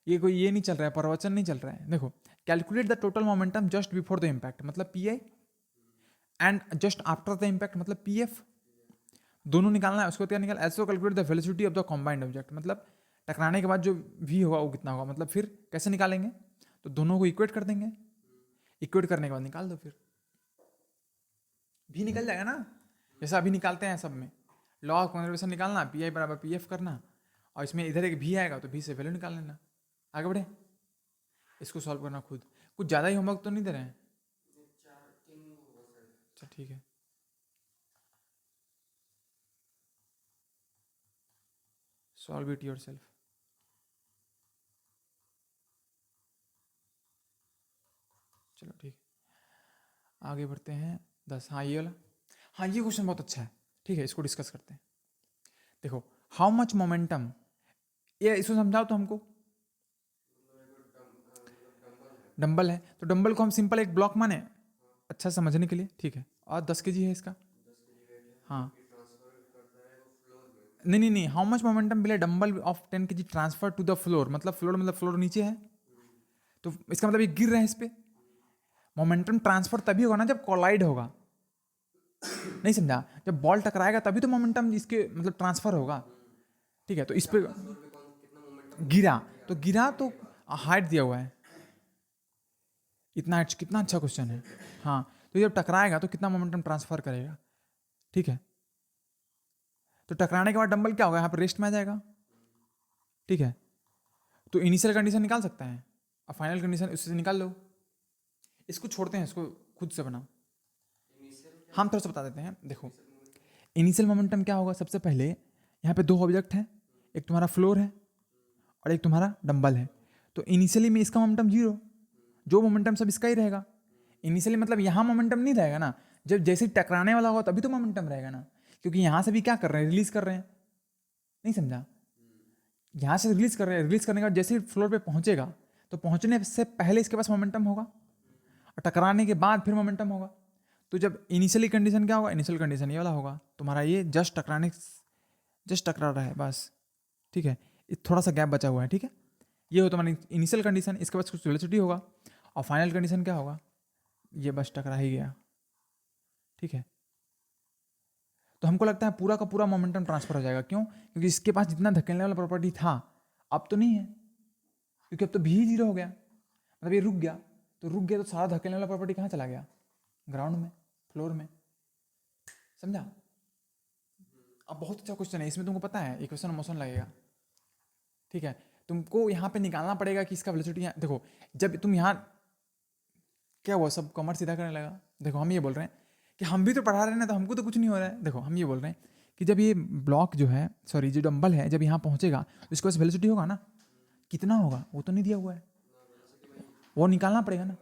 ये कोई ये नहीं चल रहा है, प्रवचन नहीं चल रहा है। देखो, calculate the total momentum just before the impact मतलब P I, and just after the impact मतलब पी एफ, दोनों निकालना है। उसको क्या निकाल, ऐसे calculate the velocity of the combined object मतलब टकराने के बाद जो वी होगा वो कितना होगा, मतलब फिर कैसे निकालेंगे, तो दोनों को इक्वेट कर देंगे, इक्वेट करने के बाद निकाल दो, फिर भी निकल जाएगा ना, जैसा अभी निकालते हैं सब में। लॉ ऑफ कंजर्वेशन निकालना, पी आई बराबर पी एफ करना, और इसमें इधर एक भी आएगा तो भी से वैल्यू निकाल लेना। आगे बढ़े, इसको सॉल्व करना खुद, कुछ ज़्यादा ही होमवर्क तो नहीं दे रहे हैं? अच्छा ठीक है, सॉल्व इट योर सेल्फ। चलो ठीक है, आगे बढ़ते हैं। 10, हाँ ये वाला, हाँ ये क्वेश्चन बहुत अच्छा है, ठीक है इसको डिस्कस करते हैं। देखो, हाउ मच मोमेंटम, ये इसको समझाओ तो हमको। डंबल है, तो डंबल को हम सिंपल एक ब्लॉक माने, अच्छा समझने के लिए, ठीक है। और 10 kg है इसका, हाँ नहीं, हाउ मच मोमेंटम बिले dumbbell of 10 kg transfer to the floor, मतलब फ्लोर नीचे है, तो इसका मतलब ये गिर रहा है इस पे। मोमेंटम ट्रांसफर तभी होगा ना जब कोलाइड होगा, नहीं समझा? जब बॉल टकराएगा तभी तो मोमेंटम इसके मतलब ट्रांसफर होगा, ठीक है। तो इस पे गिरा तो हाइट दिया हुआ है इतना, कितना अच्छा क्वेश्चन है। हाँ, तो जब टकराएगा तो कितना मोमेंटम ट्रांसफर करेगा, ठीक है। तो टकराने के बाद डंबल क्या होगा, यहाँ पर रेस्ट में आ जाएगा, ठीक है। तो इनिशियल कंडीशन निकाल सकता है और फाइनल कंडीशन उससे निकाल लो। इसको छोड़ते हैं, इसको खुद से बनाओ, हम थोड़ा सा बता देते हैं। देखो, इनिशियल मोमेंटम क्या होगा, सबसे पहले यहाँ पे दो ऑब्जेक्ट है, एक तुम्हारा फ्लोर है और एक तुम्हारा डंबल है। तो इनिशियली में इसका मोमेंटम 0, जो मोमेंटम सब इसका ही रहेगा। इनिशियली मतलब यहाँ मोमेंटम नहीं रहेगा ना, जब जैसे टकराने वाला होगा तभी तो मोमेंटम रहेगा ना, क्योंकि यहाँ से भी क्या कर रहे हैं, रिलीज कर रहे हैं, नहीं समझा? यहाँ से रिलीज कर रहे हैं, रिलीज करने के बाद जैसे ही फ्लोर पे पहुंचेगा तो पहुंचने से पहले इसके पास मोमेंटम होगा और टकराने के बाद फिर मोमेंटम होगा। तो जब इनिशियली कंडीशन क्या होगा, इनिशियल कंडीशन ये वाला होगा तुम्हारा, ये जस्ट टकरा रहा है बस, ठीक है। थोड़ा सा गैप बचा हुआ है, ठीक है। ये हो तुम्हारी इनिशियल कंडीशन, इसके बाद कुछ वेलोसिटी होगा, और फाइनल कंडीशन क्या होगा, ये बस टकरा ही गया, ठीक है। तो हमको लगता है पूरा का पूरा मोमेंटम ट्रांसफर हो जाएगा, क्यों? क्योंकि इसके पास जितना धकेलने वाला प्रॉपर्टी था अब तो नहीं है, क्योंकि अब तो भी 0 हो गया, मतलब ये रुक गया, तो सारा धकेलने वाला प्रॉपर्टी कहाँ चला गया, ग्राउंड में, फ्लोर में, समझा? अब बहुत अच्छा क्वेश्चन है, इसमें तुमको पता है इक्वेशन मोशन लगेगा, ठीक है। तुमको यहाँ पे निकालना पड़ेगा कि इसका वेलोसिटी, देखो जब तुम यहाँ क्या हुआ, सब कमर सीधा करने लगा। देखो हम ये बोल रहे हैं कि हम भी तो पढ़ा रहे हैं ना, तो हमको तो कुछ नहीं हो रहा है। देखो हम ये बोल रहे हैं कि जब ये ब्लॉक जो है, सॉरी जो डंबल है, जब यहाँ पहुँचेगा तो इसके पास वेलोसिटी होगा ना, कितना होगा वो तो नहीं दिया हुआ है, वो निकालना पड़ेगा ना,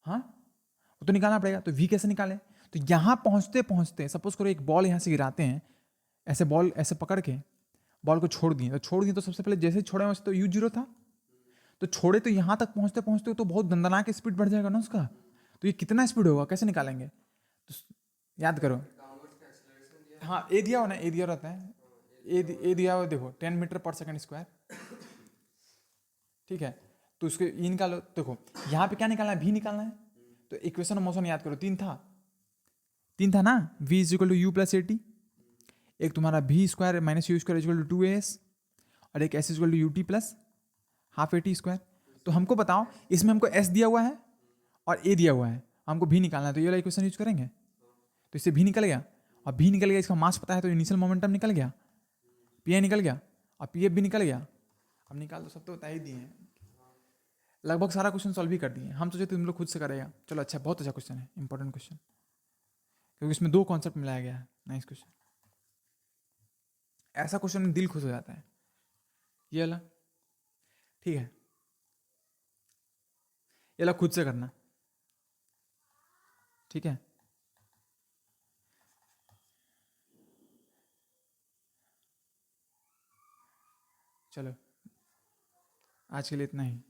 हाँ वो तो निकालना पड़ेगा। तो वी कैसे निकाले, तो यहाँ पहुँचते पहुँचते सपोज करो एक बॉल यहाँ से गिराते हैं, ऐसे बॉल ऐसे पकड़ के बॉल को छोड़ दिए, तो सबसे पहले जैसे ही छोड़े वैसे तो u0 था, तो छोड़े तो यहाँ तक पहुँचते पहुँचते तो बहुत दंदनाक स्पीड बढ़ जाएगा ना उसका, तो ये कितना स्पीड होगा, कैसे निकालेंगे, तो याद करो। हाँ ए दिया हो ना, ए दिया रहता है, ए दिया हो, देखो 10 मीटर पर सेकंड स्क्वायर, ठीक है। तो उसके ये निकालो, देखो यहाँ पे क्या निकालना है, भी निकालना है। तो इक्वेशन ऑफ मोशन याद करो, 3 था ना, v is equal to U plus AT, एक तुम्हारा v square minus U square is equal to 2as, और एक s is equal to UT plus half AT square. तो हमको बताओ, इसमें हमको एस दिया हुआ है और ए दिया हुआ है, हमको भी निकालना है, तो ये वाला इक्वेशन यूज करेंगे। तो इससे भी निकल गया, और भी निकल गया, इसका मास पता है तो इनिशियल मोमेंटम निकल गया, पी आई निकल गया, और पी एफ भी निकल गया। अब निकाल तो सब तो बता ही दिए हैं, लगभग सारा क्वेश्चन सॉल्व भी कर दिए। हम सोचे तुम लोग खुद से करेगा, चलो अच्छा, बहुत अच्छा क्वेश्चन है, इंपॉर्टेंट क्वेश्चन, क्योंकि इसमें दो कॉन्सेप्ट मिलाया गया है। नाइस क्वेश्चन, ऐसा क्वेश्चन में दिल खुश हो जाता है, ये वाला। ठीक है, ये वाला खुद से करना, ठीक है। चलो आज के लिए इतना ही।